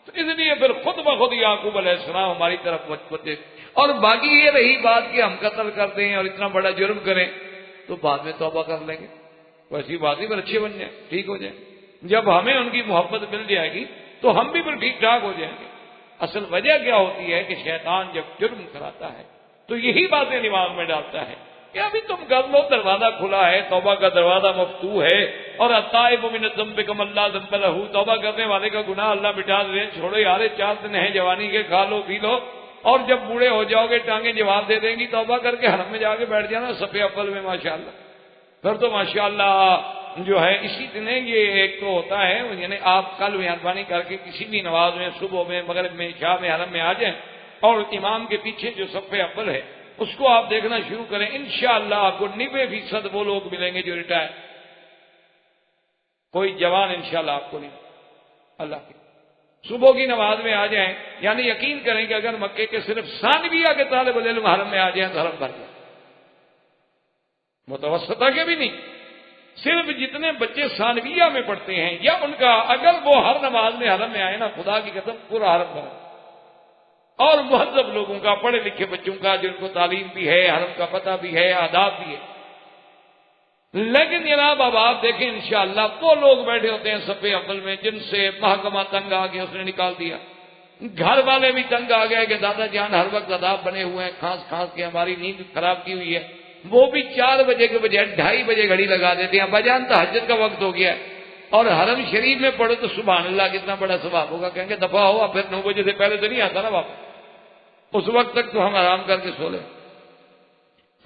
تو اس لیے پھر خود بخود یعقوب علیہ السلام ہماری طرف متوجہ. اور باقی یہ رہی بات کہ ہم قتل کر دیں اور اتنا بڑا جرم کریں تو بعد میں توبہ کر لیں گے، ویسی بات ہی پر اچھے بن جائیں، ٹھیک ہو جائیں. جب ہمیں ان کی محبت مل جائے گی تو ہم بھی پھر ٹھیک ٹھاک ہو جائیں گے. اصل وجہ کیا ہوتی ہے کہ شیطان جب جرم کراتا ہے تو یہی باتیں دماغ میں ڈالتا ہے کہ ابھی تم کر لو، دروازہ کھلا ہے، توبہ کا دروازہ مفتوح ہے، اور التائب من الذنب کمن لا ذنب لہ، توبہ کرنے والے کا گناہ اللہ مٹا دے. چھوڑو یار 4 دن ہیں جوانی کے، کھا لو پی لو، اور جب بوڑھے ہو جاؤ گے ٹانگیں جواب دے دیں گی. توبہ کر کے حرم میں جا کے بیٹھ جانا صف اول میں ماشاءاللہ. پھر تو ماشاءاللہ جو ہے اسی دن یہ ایک تو ہوتا ہے، یعنی آپ کل مہربانی کر کے کسی بھی نماز میں صبح میں مغرب میں عشاء میں حرم میں آ جائیں اور امام کے پیچھے جو صف اول ہے اس کو آپ دیکھنا شروع کریں. انشاءاللہ آپ کو 90% وہ لوگ ملیں گے جو ریٹائر. کوئی جوان انشاءاللہ آپ کو نہیں اللہ کی. صبح کی نماز میں آ جائیں، یعنی یقین کریں کہ اگر مکے کے صرف ثانویہ کے طالب علم حرم میں آ جائیں تو حرم بھر جائے، متوسطہ کے بھی نہیں، صرف جتنے بچے ثانویہ میں پڑھتے ہیں یا ان کا اگر وہ ہر نماز میں حرم میں آئے نا، خدا کی قسم پورا حرم بھر۔ اور مہذب لوگوں کا، پڑھے لکھے بچوں کا، جن کو تعلیم بھی ہے، حرم کا پتہ بھی ہے، آداب بھی ہے۔ لیکن جناب اب آپ دیکھیں انشاءاللہ وہ لوگ بیٹھے ہوتے ہیں صف اول میں جن سے محکمہ تنگ آ گیا، اس نے نکال دیا، گھر والے بھی تنگ آ گئے کہ دادا جان ہر وقت عذاب بنے ہوئے ہیں، کھانس کے ہماری نیند خراب کی ہوئی ہے، وہ بھی 4 بجے کے بجائے 2:30 بجے گھڑی لگا دیتے ہیں، بجان تہجد کا وقت ہو گیا ہے اور حرم شریف میں پڑھو تو سبحان اللہ کتنا بڑا ثواب ہوگا، کہیں گے دفعہ ہوا، پھر 9 بجے سے پہلے تو نہیں آتا نا واپس، اس وقت تک تو ہم آرام کر کے سو لیں۔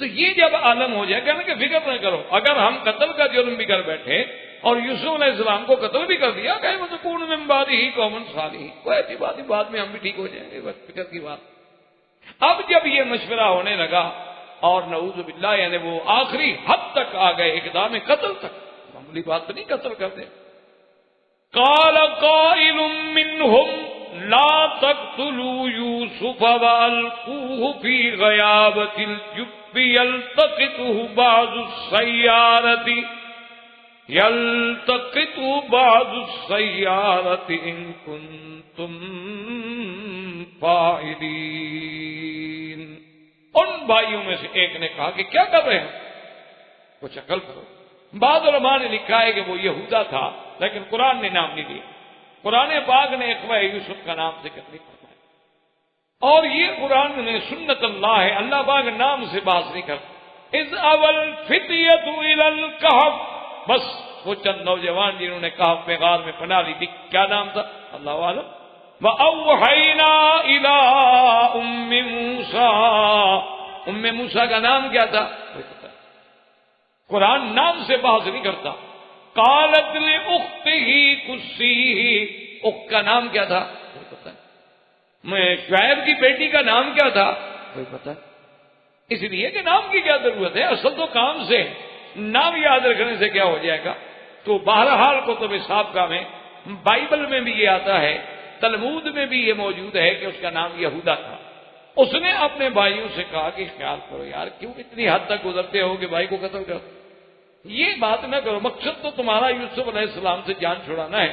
تو یہ جب عالم ہو جائے کہنے کہ فکر نہ کرو، اگر ہم قتل کا جرم بھی کر بیٹھے اور یوسف علیہ السلام کو قتل بھی کر دیا کہ مذکور من بعدہ قوم صالحین، کوئی ایسی بات نہیں، بعد میں ہم بھی ٹھیک ہو جائیں گے، بس فکر کی بات۔ اب جب یہ مشورہ ہونے لگا اور نعوذ باللہ یعنی وہ آخری حد تک آ گئے، اقدام قتل تک، معمولی بات تو نہیں قتل کر دیں۔ قال قائل منهم لا تقتلوا يوسف والقوه في غيابة الجب يلتقطه بعض السيارة إن كنتم فاعلين۔ ان بھائیوں میں سے ایک نے کہا کہ کیا کر رہے ہیں، کچھ عقل کرو۔ بعض علماء نے لکھا ہے کہ وہ یہودا تھا، لیکن قرآن نے نام نہیں لیا، قرآن پاک نے اخوہ یوسف کا نام ذکر نہیں فرمایا، اور یہ قرآن نے سنت اللہ ہے، اللہ پاک نام سے بات نہیں کرتا۔ اذ اول فتیۃ الی الکہف، بس وہ چند نوجوان جنہوں نے کہف میں غار میں پناہ لی تھی، کیا نام تھا اللہ عالم۔ وَأَوْحَيْنَا إِلَىٰ أُمِّ مُوسَىٰ، ام موسیٰ کا نام کیا تھا، قرآن نام سے بحث نہیں کرتا۔ قالت لأختہ قصیہ، اخت کا نام کیا تھا کوئی پتہ ہے، شعیب کی بیٹی کا نام کیا تھا کوئی پتہ ہے، اس لیے کہ نام کی کیا ضرورت ہے، اصل تو کام سے، نام یاد رکھنے سے کیا ہو جائے گا۔ تو بہرحال کتب سابقہ میں، بائبل میں بھی یہ آتا ہے، تلمود میں بھی یہ موجود ہے کہ اس کا نام یہودا تھا۔ اس نے اپنے بھائیوں سے کہا کہ خیال کرو یار، کیوں اتنی حد تک گزرتے ہو کہ بھائی کو قتل کرو، یہ بات نہ کرو، مقصد تو تمہارا یوسف علیہ السلام سے جان چھڑانا ہے۔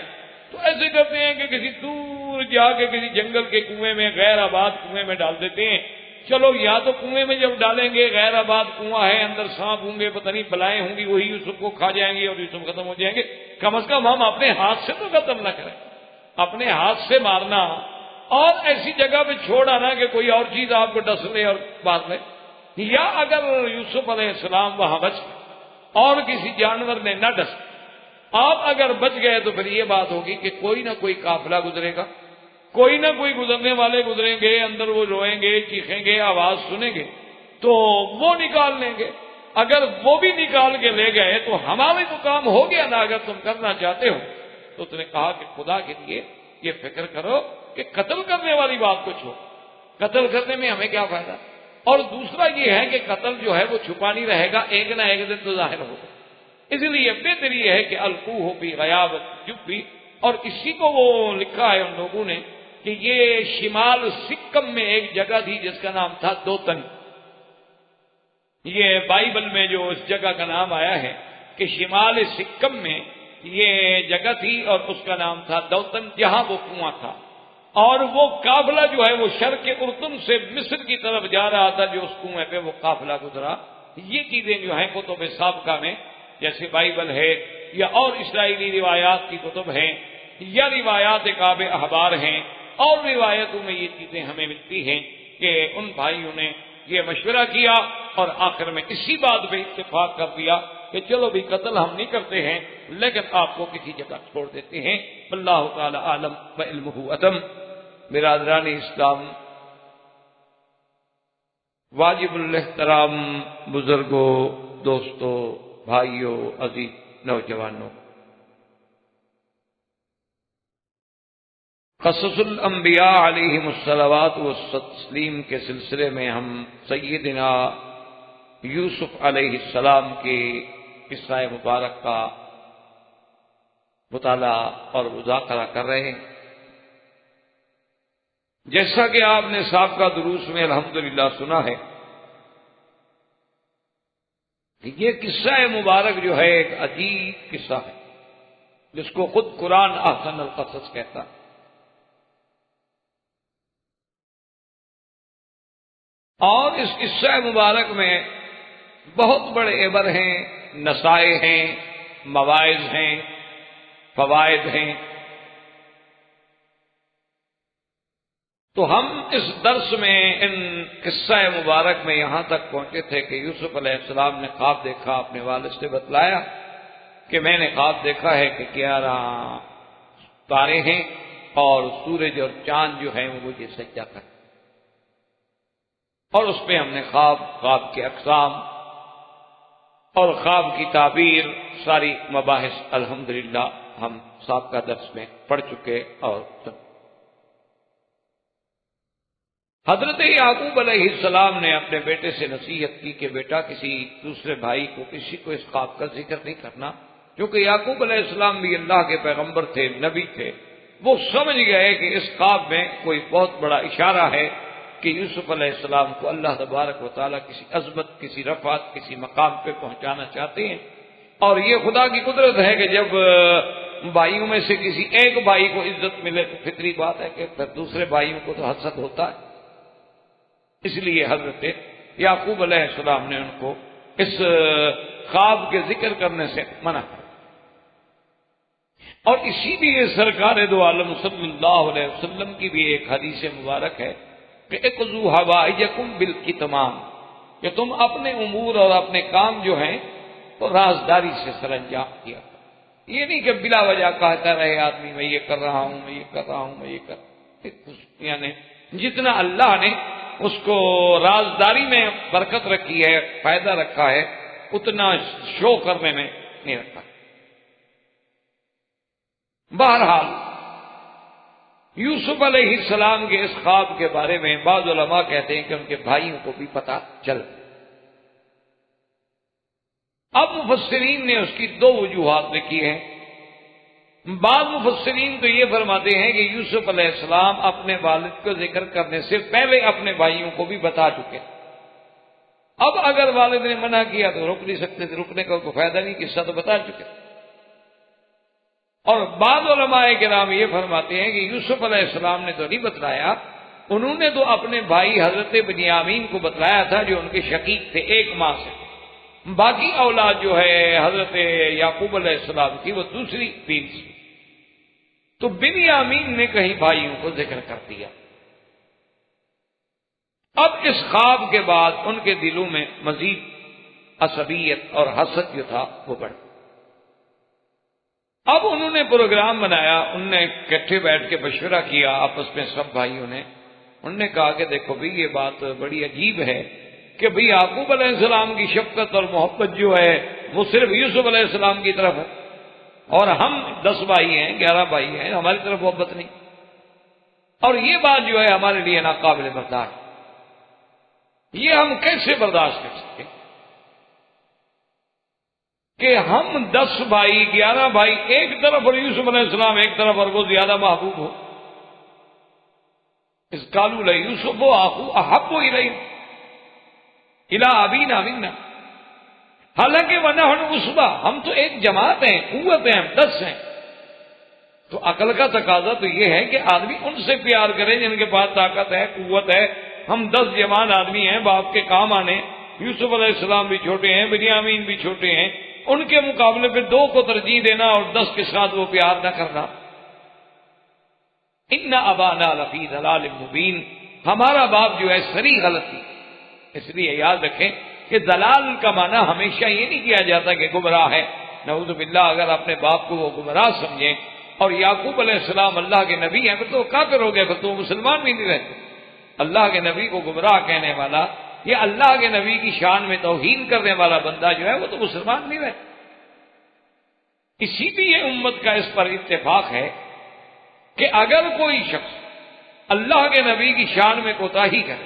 تو ایسے کرتے ہیں کہ کسی دور جا کے کسی جنگل کے کنویں میں، غیر آباد کنویں میں ڈال دیتے ہیں، چلو یا تو کنویں میں جب ڈالیں گے غیر آباد کنواں ہے، اندر سانپ ہوں گے، پتہ نہیں بلائیں ہوں گی، وہی یوسف کو کھا جائیں گے اور یوسف ختم ہو جائیں گے، کم از کم ہم اپنے ہاتھ سے تو قتل نہ کریں، اپنے ہاتھ سے مارنا اور ایسی جگہ پہ چھوڑ آنا کہ کوئی اور چیز آپ کو ڈس لے اور بعد میں، یا اگر یوسف علیہ السلام وہاں بچ اور کسی جانور نے نہ ڈس، آپ اگر بچ گئے تو پھر یہ بات ہوگی کہ کوئی نہ کوئی قافلہ گزرے گا، کوئی نہ کوئی گزرنے والے گزریں گے، اندر وہ روئیں گے، چیخیں گے، آواز سنیں گے تو وہ نکال لیں گے، اگر وہ بھی نکال کے لے گئے تو ہمارے تو کام ہو گیا نا، اگر تم کرنا چاہتے ہو۔ تو اس نے کہا کہ خدا کے لیے یہ فکر کرو کہ قتل کرنے والی بات کو چھوڑو، قتل کرنے میں ہمیں کیا فائدہ، اور دوسرا یہ ہے کہ قتل جو ہے وہ چھپا نہیں رہے گا، ایک نہ ایک دن تو ظاہر ہوگا، اس لیے بہتر یہ ہے کہ القوہ فی غیابۃ الجب، اور اسی کو وہ لکھا ہے ان لوگوں نے کہ یہ شمال سکم میں ایک جگہ تھی جس کا نام تھا دوتن، یہ بائبل میں جو اس جگہ کا نام آیا ہے کہ شمال سکم میں یہ جگہ تھی اور اس کا نام تھا دوتن، جہاں وہ کنواں تھا، اور وہ قافلہ جو ہے وہ شرق اردن سے مصر کی طرف جا رہا تھا، جو اس کنویں پہ وہ قافلہ گزرا۔ یہ چیزیں جو ہیں کتب سابقہ میں جیسے بائبل ہے یا اور اسرائیلی روایات کی کتب ہیں یا روایات کعب احبار ہیں اور روایتوں میں یہ چیزیں ہمیں ملتی ہیں کہ ان بھائیوں نے یہ مشورہ کیا اور آخر میں اسی بات پہ اتفاق کر دیا کہ چلو بھی قتل ہم نہیں کرتے ہیں لیکن آپ کو کسی جگہ چھوڑ دیتے ہیں۔ اللہ تعالی عالم و علمہ اتم۔ برادران اسلام، واجب الاحترام بزرگوں، دوستوں، بھائیوں، عزیز نوجوانوں، قصص الانبیاء علیہم الصلوات والتسلیم کے سلسلے میں ہم سیدنا یوسف علیہ السلام کے قصہ مبارک کا مطالعہ اور مذاکرہ کر رہے ہیں۔ جیسا کہ آپ نے سابقہ دروس میں الحمدللہ سنا ہے کہ یہ قصہ مبارک جو ہے ایک عجیب قصہ ہے جس کو خود قرآن احسن القصص کہتا ہے. اور اس قصہ مبارک میں بہت بڑے عبر ہیں، نصائح ہیں، مواعظ ہیں، فوائد ہیں. تو ہم اس درس میں ان قصہ مبارک میں یہاں تک پہنچے تھے کہ یوسف علیہ السلام نے خواب دیکھا، اپنے والد سے بتلایا کہ میں نے خواب دیکھا ہے کہ 11 تارے ہیں اور سورج اور چاند جو ہیں وہ مجھے سجدہ کرتے، اور اس پہ ہم نے خواب کے اقسام اور خواب کی تعبیر ساری مباحث الحمدللہ ہم سابقہ درس میں پڑھ چکے. اور حضرت یعقوب علیہ السلام نے اپنے بیٹے سے نصیحت کی کہ بیٹا کسی دوسرے بھائی کو، کسی کو اس خواب کا ذکر نہیں کرنا، کیونکہ یعقوب علیہ السلام بھی اللہ کے پیغمبر تھے، نبی تھے. وہ سمجھ گئے کہ اس خواب میں کوئی بہت بڑا اشارہ ہے کہ یوسف علیہ السلام کو اللہ تبارک و تعالیٰ کسی عظمت، کسی رفعت، کسی مقام پہ پہنچانا چاہتے ہیں. اور یہ خدا کی قدرت ہے کہ جب بھائیوں میں سے کسی ایک بھائی کو عزت ملے تو فطری بات ہے کہ پھر دوسرے بھائیوں کو تو حسد ہوتا ہے. اس لیے حضرت یعقوب علیہ السلام نے ان کو اس خواب کے ذکر کرنے سے منع کیا. اور اسی لیے سرکار دو عالم صلی اللہ علیہ وسلم کی بھی ایک حدیث مبارک ہے کہ اقضوا حوائجکم بالکتمان، کہ تم اپنے امور اور اپنے کام جو ہیں تو رازداری سے سر انجام کیا. یہ نہیں کہ بلا وجہ کہتا رہے آدمی میں یہ کر رہا ہوں، میں یہ کر رہا ہوں، میں یہ کر، یعنی جتنا اللہ نے اس کو رازداری میں برکت رکھی ہے، فائدہ رکھا ہے، اتنا شو کرنے میں نہیں رکھا. بہرحال یوسف علیہ السلام کے اس خواب کے بارے میں بعض علماء کہتے ہیں کہ ان کے بھائیوں کو بھی پتہ چل. اب مفسرین نے اس کی 2 وجوہات لکھی ہیں. بعض مفسرین تو یہ فرماتے ہیں کہ یوسف علیہ السلام اپنے والد کو ذکر کرنے سے پہلے اپنے بھائیوں کو بھی بتا چکے. اب اگر والد نے منع کیا تو روک نہیں سکتے تھے، رکنے کا کوئی فائدہ نہیں، قصہ تو بتا چکے. اور بعض علماء کرام یہ فرماتے ہیں کہ یوسف علیہ السلام نے تو نہیں بتلایا، انہوں نے تو اپنے بھائی حضرت بنیامین کو بتلایا تھا جو ان کے شقیق تھے ایک ماں سے. باقی اولاد جو ہے حضرت یعقوب علیہ السلام کی وہ دوسری بین سے. تو بنیامین نے کہیں بھائیوں کو ذکر کر دیا. اب اس خواب کے بعد ان کے دلوں میں مزید عصبیت اور حسد جو تھا وہ بڑھ. اب انہوں نے پروگرام بنایا، انہوں نے اکٹھے بیٹھ کے مشورہ کیا آپس میں سب بھائیوں نے. انہوں نے کہا کہ دیکھو بھئی یہ بات بڑی عجیب ہے کہ بھئی یعقوب علیہ السلام کی شفقت اور محبت جو ہے وہ صرف یوسف علیہ السلام کی طرف ہے، اور ہم 10 بھائی ہیں، 11 بھائی ہیں، ہماری طرف محبت نہیں. اور یہ بات جو ہے ہمارے لیے ناقابل برداشت. یہ ہم کیسے برداشت کر سکتے کہ ہم 10 بھائی 11 بھائی ایک طرف اور یوسف علیہ السلام ایک طرف اور وہ زیادہ محبوب ہو. اس قالوا لیوسف اخو احب الیہ الی ابینا منا، حالانکہ ونحن عصبہ، ہم تو ایک جماعت ہیں، قوت ہیں، ہم 10 ہیں. تو عقل کا تقاضا تو یہ ہے کہ آدمی ان سے پیار کرے جن کے پاس طاقت ہے، قوت ہے. ہم 10 جوان آدمی ہیں باپ کے کام آنے. یوسف علیہ السلام بھی چھوٹے ہیں، بنیامین بھی چھوٹے ہیں، ان کے مقابلے پہ 2 کو ترجیح دینا اور 10 کے ساتھ وہ پیار نہ کرنا. ان ابانا لفی ضلال مبین، ہمارا باپ جو ہے سری غلطی. اس لیے یاد رکھیں کہ دلال کا معنی ہمیشہ یہ نہیں کیا جاتا کہ گمراہ ہے. نعوذ باللہ، اگر اپنے باپ کو وہ گمراہ سمجھیں اور یعقوب علیہ السلام اللہ کے نبی ہیں پھر تو وہ کافر ہو گئے، پھر تو وہ مسلمان بھی نہیں رہتے. اللہ کے نبی کو گمراہ کہنے والا یا اللہ کے نبی کی شان میں توہین کرنے والا بندہ جو ہے وہ تو مسلمان نہیں رہتا. اسی لیے امت کا اس پر اتفاق ہے کہ اگر کوئی شخص اللہ کے نبی کی شان میں کوتاہی کرے،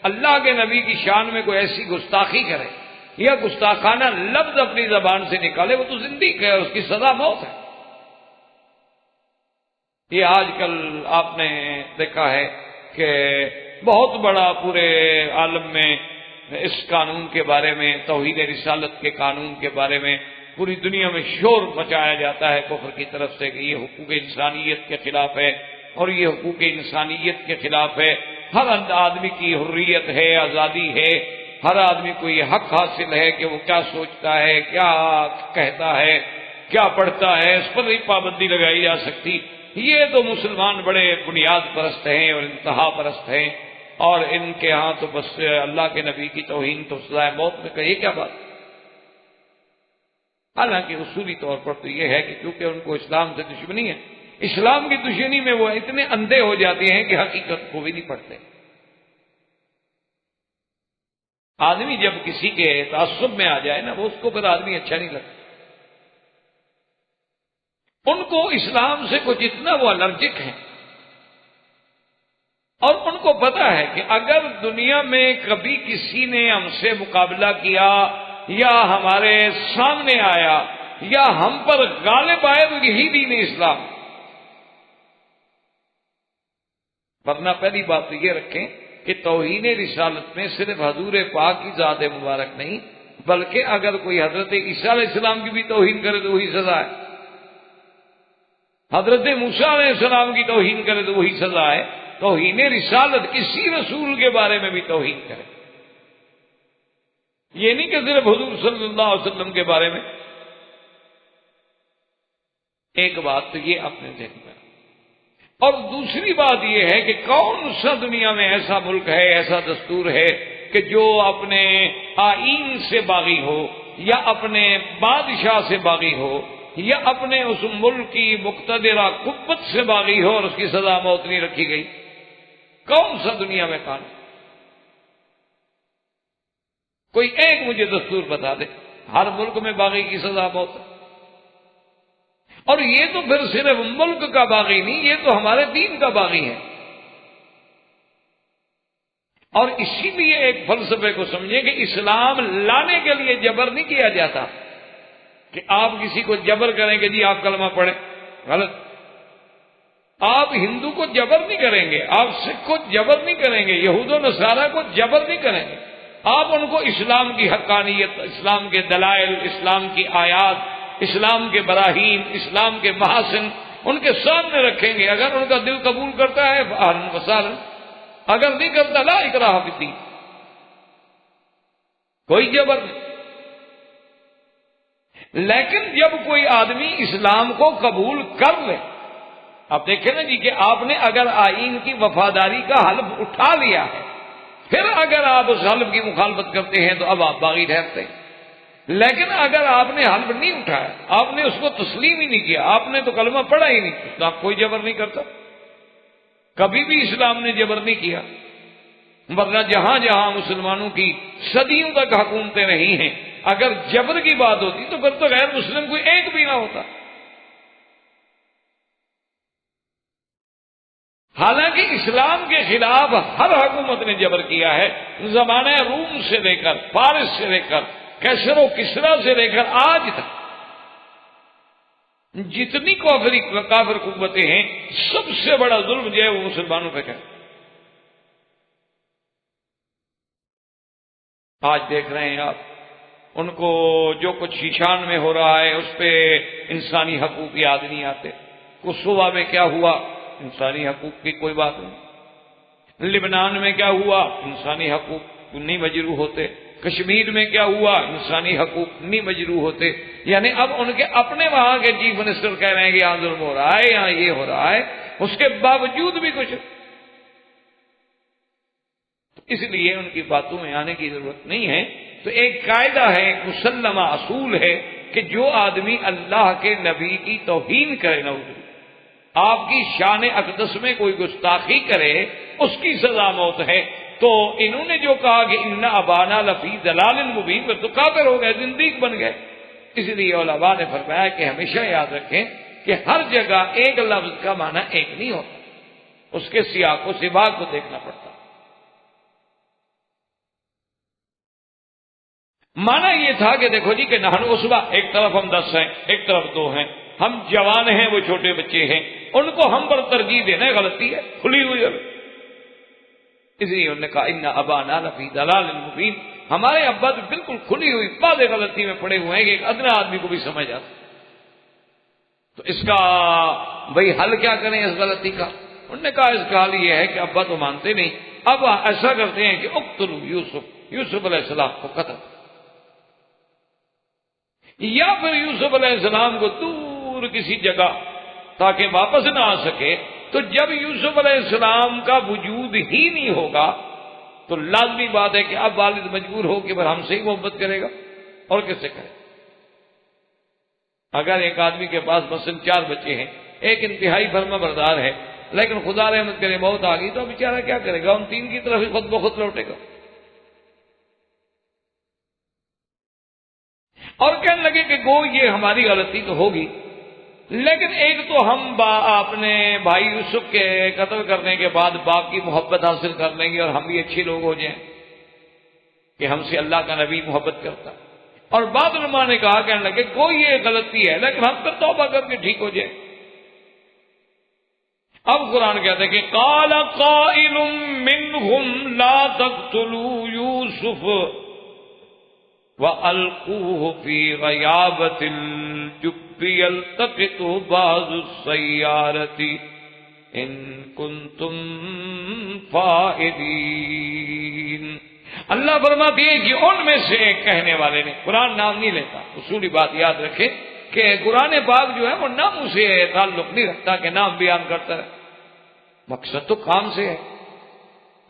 اللہ کے نبی کی شان میں کوئی ایسی گستاخی کرے یا گستاخانہ لفظ اپنی زبان سے نکالے، وہ تو زندگی ہے، اس کی سزا موت ہے. یہ آج کل آپ نے دیکھا ہے کہ بہت بڑا پورے عالم میں اس قانون کے بارے میں، توحید رسالت کے قانون کے بارے میں پوری دنیا میں شور مچایا جاتا ہے کفر کی طرف سے کہ یہ حقوق انسانیت کے خلاف ہے اور یہ حقوق انسانیت کے خلاف ہے، ہر آدمی کی حریت ہے، آزادی ہے، ہر آدمی کو یہ حق حاصل ہے کہ وہ کیا سوچتا ہے، کیا کہتا ہے، کیا پڑھتا ہے، اس پر نہیں پابندی لگائی جا سکتی۔ یہ تو مسلمان بڑے بنیاد پرست ہیں اور انتہا پرست ہیں، اور ان کے ہاں تو بس اللہ کے نبی کی توہین تو سزائے موت میں کہیے کیا بات۔ حالانکہ اصولی طور پر تو یہ ہے کہ کیونکہ ان کو اسلام سے دشمنی ہے، اسلام کی دشمنی میں وہ اتنے اندھے ہو جاتے ہیں کہ حقیقت کو بھی نہیں پڑھتے۔ آدمی جب کسی کے تعصب میں آ جائے نا، وہ اس کو پھر آدمی اچھا نہیں لگتا۔ ان کو اسلام سے کچھ اتنا وہ الرجک ہیں، اور ان کو پتا ہے کہ اگر دنیا میں کبھی کسی نے ہم سے مقابلہ کیا یا ہمارے سامنے آیا یا ہم پر غالب آئے تو یہی دین اسلام۔ ورنہ پہلی بات تو یہ رکھیں کہ توہین رسالت میں صرف حضور پاک کی ذات مبارک نہیں، بلکہ اگر کوئی حضرت عیسیٰ علیہ السلام کی بھی توہین کرے تو وہی سزا ہے، حضرت موسیٰ علیہ السلام کی توہین کرے تو وہی سزا ہے۔ توہین رسالت کسی رسول کے بارے میں بھی توہین کرے، یہ نہیں کہ صرف حضور صلی اللہ علیہ وسلم کے بارے میں۔ ایک بات تو یہ آپ نے دیکھنا، اور دوسری بات یہ ہے کہ کون سا دنیا میں ایسا ملک ہے، ایسا دستور ہے کہ جو اپنے آئین سے باغی ہو یا اپنے بادشاہ سے باغی ہو یا اپنے اس ملک کی مقتدرہ قوت سے باغی ہو اور اس کی سزا موت نہیں رکھی گئی؟ کون سا دنیا میں قانون؟ کوئی ایک مجھے دستور بتا دے۔ ہر ملک میں باغی کی سزا موت ہے، اور یہ تو پھر صرف ملک کا باغی نہیں، یہ تو ہمارے دین کا باغی ہے۔ اور اسی لیے ایک فلسفے کو سمجھیں کہ اسلام لانے کے لیے جبر نہیں کیا جاتا، کہ آپ کسی کو جبر کریں کہ جی آپ کلمہ پڑھیں، غلط۔ آپ ہندو کو جبر نہیں کریں گے، آپ سکھ کو جبر نہیں کریں گے، یہود و نصارہ کو جبر نہیں کریں گے۔ آپ ان کو اسلام کی حقانیت، اسلام کے دلائل، اسلام کی آیات، اسلام کے براہین، اسلام کے محاسن ان کے سامنے رکھیں گے۔ اگر ان کا دل قبول کرتا ہے اہلاً وسہلاً، اگر نہیں کرتا لا اکراہ فی الدین، کوئی جبر نہیں۔ لیکن جب کوئی آدمی اسلام کو قبول کر لے، آپ دیکھیں نا جی کہ آپ نے اگر آئین کی وفاداری کا حلف اٹھا لیا ہے، پھر اگر آپ اس حلف کی مخالفت کرتے ہیں تو اب آپ باغی ٹھہرتے ہیں۔ لیکن اگر آپ نے حلف نہیں اٹھایا، آپ نے اس کو تسلیم ہی نہیں کیا، آپ نے تو کلمہ پڑھا ہی نہیں، تو آپ کوئی جبر نہیں کرتا۔ کبھی بھی اسلام نے جبر نہیں کیا، ورنہ جہاں جہاں مسلمانوں کی صدیوں تک حکومتیں رہی ہیں، اگر جبر کی بات ہوتی تو پھر تو غیر مسلم کوئی ایک بھی نہ ہوتا۔ حالانکہ اسلام کے خلاف ہر حکومت نے جبر کیا ہے، زمانہ روم سے لے کر، فارس سے لے کر، کیسر و کسرا سے لے کر آج تک جتنی کافر قوتیں ہیں، سب سے بڑا ظلم جو ہے وہ مسلمانوں پہ ہے۔ آج دیکھ رہے ہیں آپ، ان کو جو کچھ شیشان میں ہو رہا ہے اس پہ انسانی حقوق یاد نہیں آتے۔ کوسووا میں کیا ہوا، انسانی حقوق کی کوئی بات نہیں۔ لبنان میں کیا ہوا، انسانی حقوق نہیں مجروح ہوتے۔ کشمیر میں کیا ہوا، انسانی حقوق نہیں مجروح ہوتے۔ یعنی اب ان کے اپنے وہاں کے چیف منسٹر کہہ رہے ہیں کہ یہاں ظلم ہو رہا ہے، یہاں یہ ہو رہا ہے، اس کے باوجود بھی کچھ۔ اس لیے ان کی باتوں میں آنے کی ضرورت نہیں ہے۔ تو ایک قاعدہ ہے، ایک مسلمہ اصول ہے کہ جو آدمی اللہ کے نبی کی توہین کرے، نعوذ باللہ، آپ کی شان اقدس میں کوئی گستاخی کرے، اس کی سزا موت ہے۔ تو انہوں نے جو کہا کہ ان ابانا لفی ضلال مبین، پھر تو کافر ہو گئے، زندیق بن گئے۔ اس لیے علماء نے فرمایا کہ ہمیشہ یاد رکھیں کہ ہر جگہ ایک لفظ کا معنی ایک نہیں ہوتا، اس کے سیاق و سباق کو دیکھنا پڑتا۔ معنی یہ تھا کہ دیکھو جی کہ نحن عصبہ، ایک طرف ہم 10 ہیں، ایک طرف 2 ہیں، ہم جوان ہیں، وہ چھوٹے بچے ہیں، ان کو ہم پر ترجیح دینا غلطی ہے، کھلی ہوئی ہے۔ اس لیے انہوں نے کہا ان ابانا لفی ضلال مبین، ہمارے ابا تو بالکل کھلی ہوئی واضح غلطی میں پڑے ہوئے ہیں کہ ایک ادنا آدمی کو بھی سمجھ آتا۔ تو اس کا بھائی حل کیا کریں اس غلطی کا؟ انہوں نے کہا اس کا حل یہ ہے کہ ابا تو مانتے نہیں، اب ایسا کرتے ہیں کہ اقتلوا یوسف علیہ السلام کو قتل، یا پھر یوسف علیہ السلام کو دور کسی جگہ تاکہ واپس نہ آ سکے، تو جب یوسف علیہ السلام کا وجود ہی نہیں ہوگا تو لازمی بات ہے کہ اب والد مجبور ہو کہ پھر ہم سے ہی محبت کرے گا، اور کس سے کرے؟ اگر ایک آدمی کے پاس مثلاً 4 بچے ہیں، ایک انتہائی فرما بردار ہے، لیکن خدا رحمت کرے موت آ گئی، تو بیچارہ کیا کرے گا؟ ان 3 کی طرف ہی خود بخود لوٹے گا۔ اور کہنے لگے کہ گو یہ ہماری غلطی تو ہوگی، لیکن ایک تو ہم اپنے بھائی یوسف کے قتل کرنے کے بعد باپ کی محبت حاصل کر لیں گے اور ہم بھی اچھے لوگ ہو جائیں کہ ہم سے اللہ کا نبی محبت کرتا۔ اور بعد علماء نے کہا، کہنے لگے کوئی یہ غلطی ہے لیکن ہم پھر توبہ کر کے ٹھیک ہو جائیں۔ اب قرآن کہتے ہیں کہ قال قائل منهم لا تقتلوا يوسف وَأَلْقُوهُ فِي غَيَابَةِ الْجُبِّ يَلْتَقِطْهُ بَعْضُ السَّيَّارَةِ إِن كُنتُمْ فَاعِلِينَ۔ اللہ فرماتے ہیں کہ ان میں سے ایک کہنے والے نے، قرآن نام نہیں لیتا، اصولی بات یاد رکھیں کہ قرآن پاک جو ہے وہ ناموں سے تعلق نہیں رکھتا کہ نام بیان کرتا ہے، مقصد تو کام سے ہے،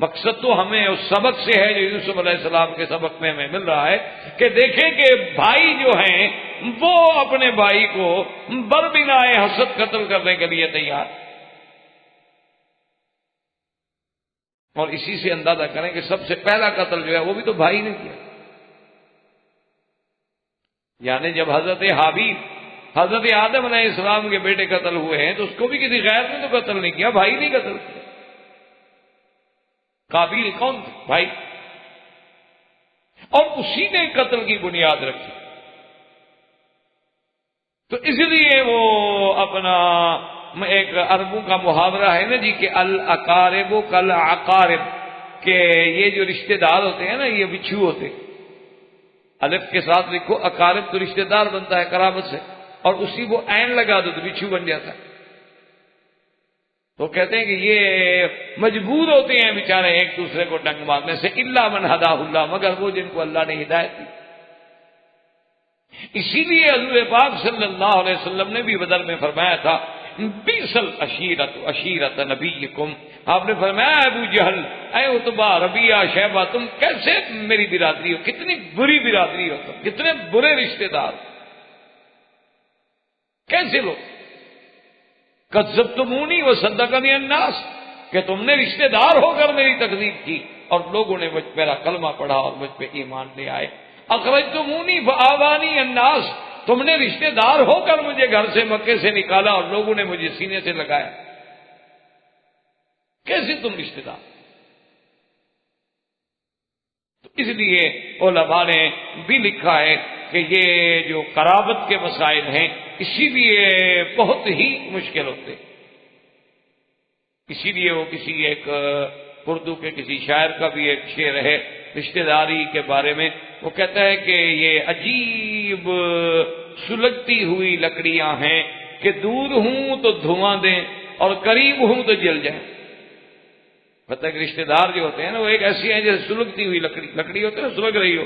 مقصد تو ہمیں اس سبق سے ہے جو یوسف علیہ السلام کے سبق میں ہمیں مل رہا ہے کہ دیکھیں کہ بھائی جو ہیں وہ اپنے بھائی کو بربناء حسد قتل کرنے کے لیے تیار، اور اسی سے اندازہ کریں کہ سب سے پہلا قتل جو ہے وہ بھی تو بھائی نے کیا، یعنی جب حضرت حابیل حضرت آدم علیہ السلام کے بیٹے قتل ہوئے ہیں تو اس کو بھی کسی غیر نے تو قتل نہیں کیا، بھائی نے قتل کیا۔ قابیل کون تھے؟ بھائی، اور اسی نے قتل کی بنیاد رکھی، تو اس لیے وہ اپنا ایک عربوں کا محاورہ ہے نا جی کہ الاقارب کالعقارب، کہ یہ جو رشتہ دار ہوتے ہیں نا یہ بچھو ہوتے، الف کے ساتھ لکھو اقارب تو رشتہ دار بنتا ہے قرابت سے، اور اسی کو عین لگا دو تو بچھو بن جاتا ہے۔ تو کہتے ہیں کہ یہ مجبور ہوتے ہیں بیچارے ایک دوسرے کو ڈنگ مارنے سے، الا من ہداہ اللہ، مگر وہ جن کو اللہ نے ہدایت دی۔ اسی لیے حضور پاک صلی اللہ علیہ وسلم نے بھی بدر میں فرمایا تھا بیسل عشیرت نبیکم، آپ نے فرمایا ابو جہل، اے عتبہ، ربیعہ، شیبہ، تم کیسے میری برادری ہو، کتنی بری برادری ہو تم، کتنے برے رشتے دار، کیسے لوگ، کذبتمونی وصدقنی الناس، کہ تم نے رشتے دار ہو کر میری تکذیب کی اور لوگوں نے مجھ میرا کلمہ پڑھا اور مجھ پہ ایمان لے آئے۔ اخرجتمونی فآوانی الناس، تم نے رشتے دار ہو کر مجھے گھر سے مکے سے نکالا اور لوگوں نے مجھے سینے سے لگایا، کیسے تم رشتے دار؟ تو اس لیے علماء نے بھی لکھا ہے کہ یہ جو قرابت کے مسائل ہیں اسی لیے بہت ہی مشکل ہوتے، اسی لیے وہ کسی ایک اردو کے کسی شاعر کا بھی ایک شعر ہے رشتہ داری کے بارے میں، وہ کہتا ہے کہ یہ عجیب سلگتی ہوئی لکڑیاں ہیں کہ دور ہوں تو دھواں دیں اور قریب ہوں تو جل جائیں۔ پتہ کہ رشتہ دار جو ہوتے ہیں نا وہ ایک ایسی ہیں جیسے سلگتی ہوئی لکڑی ہوتی ہے نا، سلگ رہی ہو،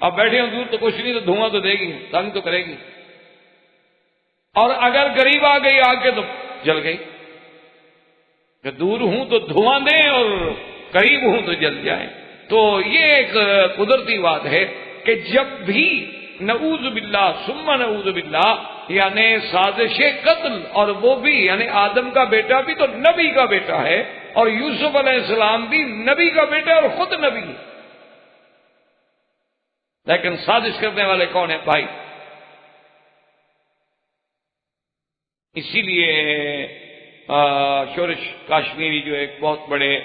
اب بیٹھے ہوں دور تو کچھ نہیں تو دھواں تو دے گی، تنگ تو کرے گی، اور اگر قریب آ گئی آگ کے تو جل گئی، کہ دور ہوں تو دھواں دیں اور قریب ہوں تو جل جائیں۔ تو یہ ایک قدرتی بات ہے کہ جب بھی نعوذ باللہ ثم نعوذ باللہ یعنی سازش قتل، اور وہ بھی یعنی آدم کا بیٹا بھی تو نبی کا بیٹا ہے اور یوسف علیہ السلام بھی نبی کا بیٹا اور خود نبی، لیکن سازش کرنے والے کون ہیں؟ بھائی۔ اسی لیے شورش کاشمیری جو ایک بہت بڑے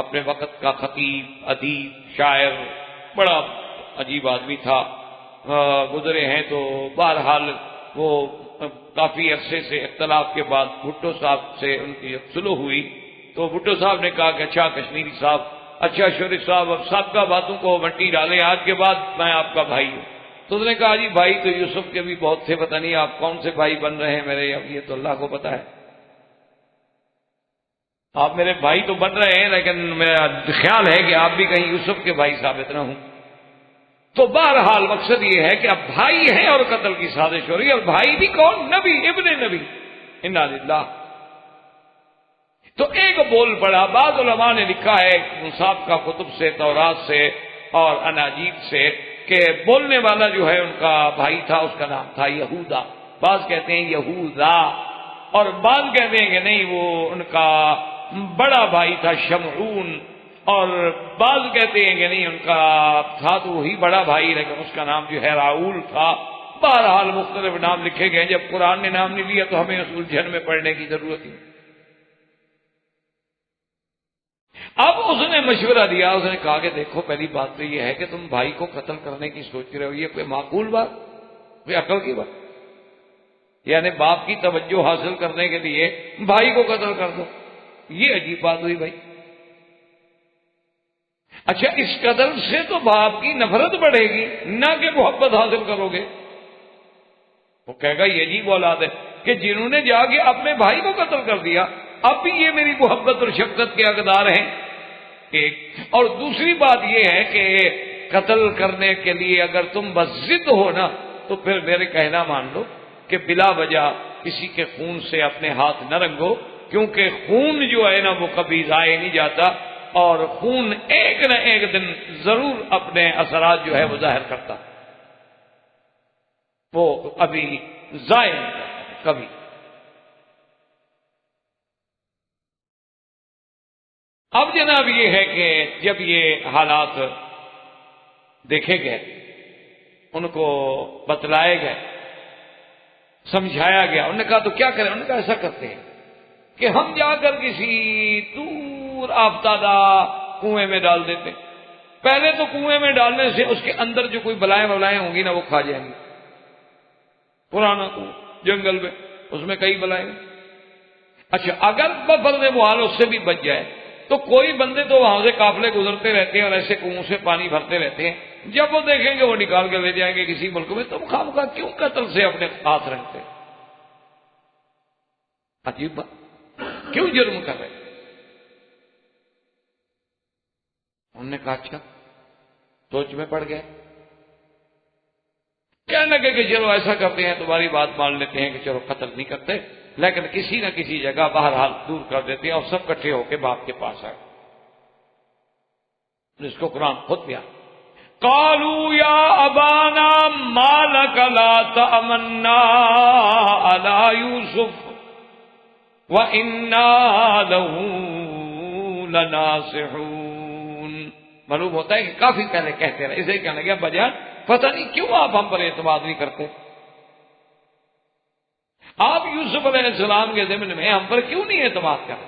اپنے وقت کا خطیب، ادیب، شاعر، بڑا عجیب آدمی تھا، گزرے ہیں، تو بہرحال وہ کافی عرصے سے اختلاف کے بعد بھٹو صاحب سے ان کی صلح ہوئی، تو بھٹو صاحب نے کہا کہ اچھا کشمیری صاحب اچھا شریف صاحب اب سب کا باتوں کو مٹی ڈالیں، آج کے بعد میں آپ کا بھائی ہوں۔ تو اس نے کہا جی بھائی تو یوسف کے بھی بہت تھے، پتہ نہیں آپ کون سے بھائی بن رہے ہیں میرے، اب یہ تو اللہ کو پتا ہے، آپ میرے بھائی تو بن رہے ہیں لیکن میرا خیال ہے کہ آپ بھی کہیں یوسف کے بھائی ثابت نہ ہوں۔ تو بہرحال مقصد یہ ہے کہ اب بھائی ہیں اور قتل کی سازش ہو رہی ہے، اور بھائی بھی کون؟ نبی، ابن نبی، انا للہ۔ تو ایک بول پڑا، بعض علماء نے لکھا ہے مسابقہ کتب سے، تورات سے اور اناجیل سے، کہ بولنے والا جو ہے ان کا بھائی تھا، اس کا نام تھا یہودا، بعض کہتے ہیں یہودا، اور بعض کہتے ہیں کہ نہیں وہ ان کا بڑا بھائی تھا شمعون، اور بعض کہتے ہیں کہ نہیں ان کا تھا تو وہی بڑا بھائی لیکن اس کا نام جو ہے راؤل تھا۔ بہرحال مختلف نام لکھے گئے، جب قرآن نے نام نہیں لیا تو ہمیں اس الجھن میں پڑنے کی ضرورت نہیں۔ اب اس نے مشورہ دیا، اس نے کہا کہ دیکھو پہلی بات تو یہ ہے کہ تم بھائی کو قتل کرنے کی سوچ رہے ہو، یہ کوئی معقول بات، کوئی عقل کی بات؟ یعنی باپ کی توجہ حاصل کرنے کے لیے بھائی کو قتل کر دو، یہ عجیب بات ہوئی بھائی۔ اچھا اس قتل سے تو باپ کی نفرت بڑھے گی، نہ کہ محبت حاصل کرو گے۔ وہ کہے گا یہ عجیب اولاد ہے کہ جنہوں نے جا کے اپنے بھائی کو قتل کر دیا اب بھی یہ میری محبت اور شفقت کے حقدار ہیں۔ ایک اور دوسری بات یہ ہے کہ قتل کرنے کے لیے اگر تم بس ضد ہو نا تو پھر میرے کہنا مان لو کہ بلا وجہ کسی کے خون سے اپنے ہاتھ نہ رنگو، کیونکہ خون جو ہے نا وہ کبھی ضائع نہیں جاتا، اور خون ایک نہ ایک دن ضرور اپنے اثرات جو ہے وہ ظاہر کرتا، وہ ابھی ضائع نہیں جاتا کبھی۔ اب جناب یہ ہے کہ جب یہ حالات دیکھے گئے، ان کو بتلائے گئے، سمجھایا گیا، انہوں نے کہا تو کیا کریں؟ انہوں نے کہا ایسا کرتے ہیں کہ ہم جا کر کسی دور آفتادہ کنویں میں ڈال دیتے، پہلے تو کنویں میں ڈالنے سے اس کے اندر جو کوئی بلائیں ہوں گی نا وہ کھا جائیں گی، پرانا کنواں جنگل میں، اس میں کئی بلائیں۔ اچھا اگر بفرض محال اس سے بھی بچ جائے تو کوئی بندے تو وہاں سے قافلے گزرتے رہتے ہیں اور ایسے کنووں سے پانی بھرتے رہتے ہیں، جب وہ دیکھیں گے وہ نکال کے لے جائیں گے کسی ملک میں، تم خواہ کیوں قتل سے اپنے ہاتھ رکھتے؟ عجیب بات، کیوں جرم کر رہے؟ انہوں نے کہا اچھا، سوچ میں پڑ گئے، کہنے لگے کہ چلو ایسا کرتے ہیں، تمہاری بات مان لیتے ہیں کہ چلو قتل نہیں کرتے لیکن کسی نہ کسی جگہ بہرحال دور کر دیتے ہیں، اور سب کٹھے ہو کے باپ کے پاس آئے۔ جس کو قرآن خود پیا قالوا یا ابانا ما لک لا تأمنا علی یوسف وَإِنَّا لَهُ لَنَاصِحُونَ۔ معلوم ہوتا ہے کہ کافی پہلے کہتے رہے، اسے کہنے لگا بجان پتہ نہیں کیوں آپ ہم پر اعتماد نہیں کرتے، آپ یوسف علیہ السلام کے ضمن میں ہم پر کیوں نہیں اعتماد کرتے؟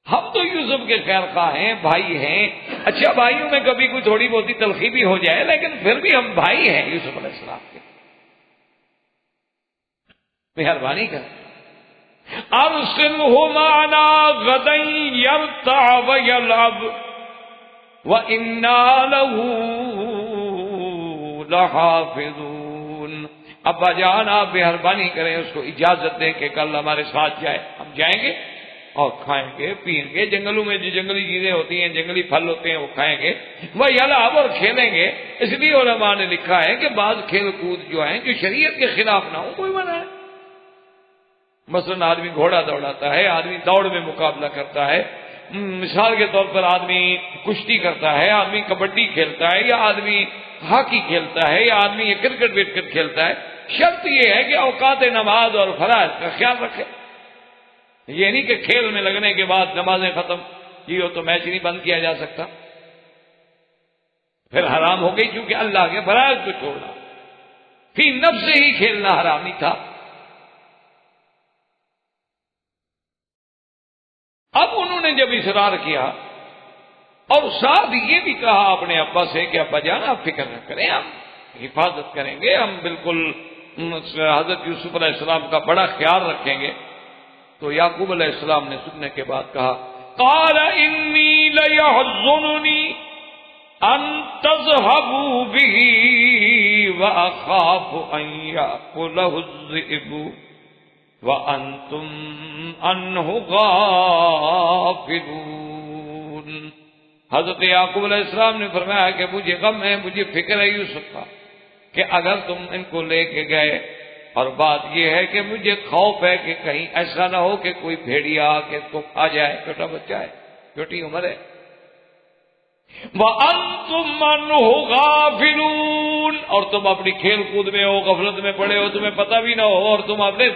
ہم تو یوسف کے خیر خواہ ہیں، بھائی ہیں، اچھا بھائیوں میں کبھی کوئی تھوڑی بہت تلخی بھی ہو جائے لیکن پھر بھی ہم بھائی ہیں یوسف علیہ السلام کے، مہربانی کر ارسلہ معنا غدا یرتع ویلعب وَإِنَّا لَهُ لَحَافِظُونَ۔ ابا جان آپ مہربانی کریں، اس کو اجازت دیں کہ کل ہمارے ساتھ جائے، ہم جائیں گے اور کھائیں گے پیئیں گے، جنگلوں میں جو جنگلی چیزیں ہوتی ہیں، جنگلی پھل ہوتے ہیں وہ کھائیں گے، وہ یلعب اور کھیلیں گے۔ اس لیے علماء نے لکھا ہے کہ بعض کھیل کود جو ہیں جو شریعت کے خلاف نہ ہو کوئی منع ہے، مثلا آدمی گھوڑا دوڑاتا ہے، آدمی دوڑ میں مقابلہ کرتا ہے، مثال کے طور پر آدمی کشتی کرتا ہے، آدمی کبڈی کھیلتا ہے، یا آدمی ہاکی کھیلتا ہے، یا آدمی یہ کرکٹ وکٹ کھیلتا ہے، شرط یہ ہے کہ اوقات نماز اور فرائض کا خیال رکھے۔ یہ نہیں کہ کھیل میں لگنے کے بعد نمازیں ختم جی ہو تو میچ نہیں بند کیا جا سکتا، پھر حرام ہو گئی، کیونکہ اللہ کے فرائض کو چھوڑنا، فی نفس سے ہی کھیلنا حرام نہیں تھا۔ اب انہوں نے جب اصرار کیا اور ساتھ یہ بھی کہا اپنے ابا سے کہ ابا جان آپ فکر نہ کریں، ہم حفاظت کریں گے، ہم بالکل حضرت یوسف علیہ السلام کا بڑا خیال رکھیں گے، تو یعقوب علیہ السلام نے سننے کے بعد کہا قال انی لیحزننی ان تذهبوا به واخاف ان یاکلہ الذئب وانتم عنہ غافلون۔ حضرت یعقوب علیہ السلام نے فرمایا کہ مجھے غم ہے، مجھے فکر ہے یوسف کا کہ اگر تم ان کو لے کے گئے، اور بات یہ ہے کہ مجھے خوف ہے کہ کہیں ایسا نہ ہو کہ کوئی بھیڑیا آ کے اس کو کھا جائے، چھوٹا بچہ ہے، چھوٹی عمر ہے۔ وَأَنْتُمْ عَنْهُ غَافِلُونَ، اور تم اپنی کھیل کود میں ہو، غفلت میں پڑے ہو، تمہیں پتہ بھی نہ ہو، اور تم اپنے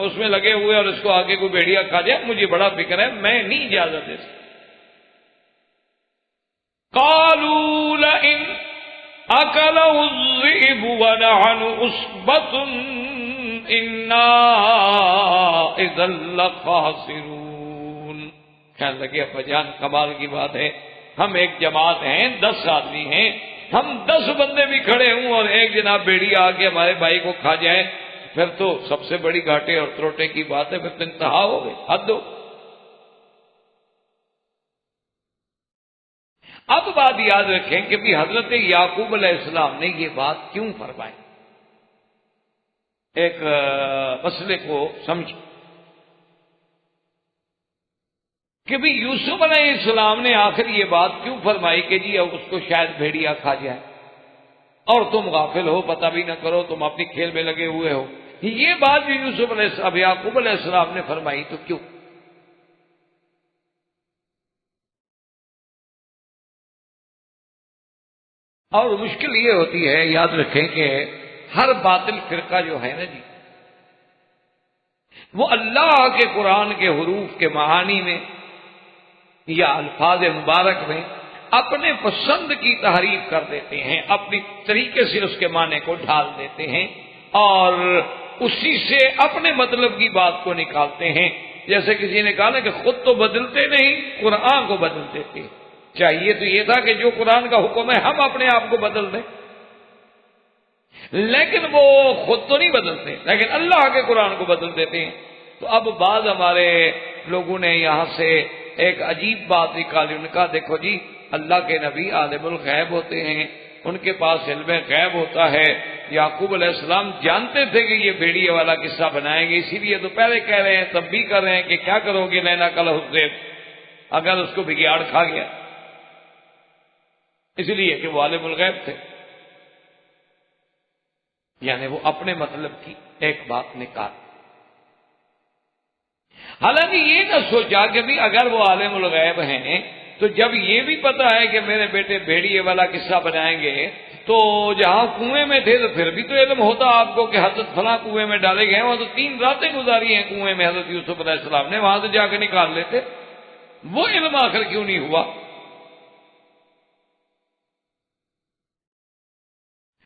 اس میں لگے ہوئے اور اس کو آگے کوئی بھیڑیا کھا جائے، مجھے بڑا فکر ہے، میں نہیں اجازت دے سکتا۔ قَالُوا لَئِنْ أَكَلَهُ الذِّئْبُ وَنَحْنُ عُصْبَةٌ إِنَّا إِذًا لَخَاسِرُونَ۔ کہنے لگے ابا جان کمال کی بات ہے، ہم ایک جماعت ہیں، 10 آدمی ہیں، ہم 10 بندے بھی کھڑے ہوں اور ایک جناب بیڑی آ کے ہمارے بھائی کو کھا جائے، پھر تو سب سے بڑی گھاٹے اور تروٹے کی بات ہے، پھر تو انتہا ہو گئی، حد ہو۔ اب بات یاد رکھیں کہ بھی حضرت یعقوب علیہ السلام نے یہ بات کیوں فرمائی، ایک مسئلے کو سمجھ کہ بھی یوسف علیہ السلام نے آخر یہ بات کیوں فرمائی کہ جی اب اس کو شاید بھیڑیا کھا جائے اور تم غافل ہو، پتہ بھی نہ کرو، تم اپنی کھیل میں لگے ہوئے ہو۔ یہ بات بھی یوسف علیہ السلام یعقوب علیہ السلام نے فرمائی تو کیوں؟ اور مشکل یہ ہوتی ہے، یاد رکھیں کہ ہر باطل فرقہ جو ہے نا جی، وہ اللہ کے قرآن کے حروف کے معانی میں یا الفاظ مبارک میں اپنے پسند کی تحریف کر دیتے ہیں، اپنی طریقے سے اس کے معنی کو ڈھال دیتے ہیں اور اسی سے اپنے مطلب کی بات کو نکالتے ہیں۔ جیسے کسی نے کہا نا کہ خود تو بدلتے نہیں، قرآن کو بدل دیتے ہیں۔ چاہیے تو یہ تھا کہ جو قرآن کا حکم ہے ہم اپنے آپ کو بدل دیں، لیکن وہ خود تو نہیں بدلتے، لیکن اللہ کے قرآن کو بدل دیتے ہیں۔ تو اب بعض ہمارے لوگوں نے یہاں سے ایک عجیب بات نکالی، ان کا دیکھو جی اللہ کے نبی عالم الغیب ہوتے ہیں، ان کے پاس علم غیب ہوتا ہے، یعقوب علیہ السلام جانتے تھے کہ یہ بھیڑیے والا قصہ بنائیں گے، اسی لیے تو پہلے کہہ رہے ہیں، تب بھی کر رہے ہیں کہ کیا کرو گے لینا کل حسین اگر اس کو بگیاڑ کھا گیا، اس لیے کہ وہ عالم الغیب تھے، یعنی وہ اپنے مطلب کی ایک بات نکال۔ حالانکہ یہ نہ سوچا کہ بھی اگر وہ عالم الغیب ہیں تو جب یہ بھی پتا ہے کہ میرے بیٹے بھیڑیے والا قصہ بنائیں گے تو جہاں کنویں میں تھے تو پھر بھی تو علم ہوتا آپ کو کہ حضرت فلاں کنویں میں ڈالے گئے، وہاں تو 3 راتیں گزاری ہیں کنویں میں حضرت یوسف علیہ السلام نے، وہاں سے جا کے نکال لیتے، وہ علم آخر کیوں نہیں ہوا؟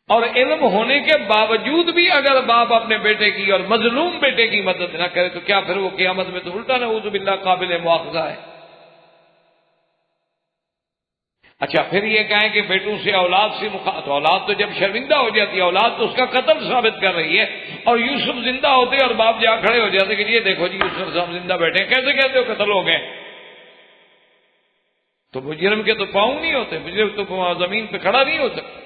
اور علم ہونے کے باوجود بھی اگر باپ اپنے بیٹے کی اور مظلوم بیٹے کی مدد نہ کرے تو کیا پھر وہ قیامت میں تو الٹا نعوذ باللہ قابل مواخذہ ہے۔ اچھا پھر یہ کہیں کہ بیٹوں سے اولاد سے تو اولاد تو جب شرمندہ ہو جاتی ہے، اولاد تو اس کا قتل ثابت کر رہی ہے، اور یوسف زندہ ہوتے اور باپ جا کھڑے ہو جاتے کہ یہ دیکھو جی یوسف صاحب زندہ بیٹھے ہیں، کیسے کہتے ہو قتل ہو گئے؟ تو مجرم کے تو پاؤں نہیں ہوتے، مجرم تو زمین پہ کھڑا نہیں ہو سکتا۔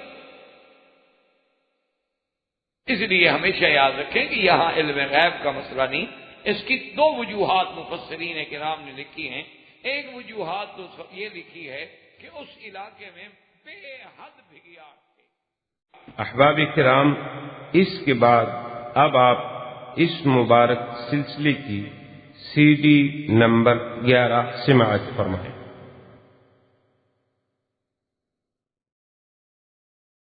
اس لیے ہمیشہ یاد رکھیں کہ یہاں علم غیب کا مسئلہ نہیں، اس کی 2 وجوہات مفسرین کرام نے لکھی ہیں۔ ایک وجوہات تو یہ لکھی ہے کہ اس علاقے میں بے حد بھگیاڑ تھے۔ احباب کرام، اس کے بعد اب آپ اس مبارک سلسلے کی CD نمبر 11 سماعت فرمائیں۔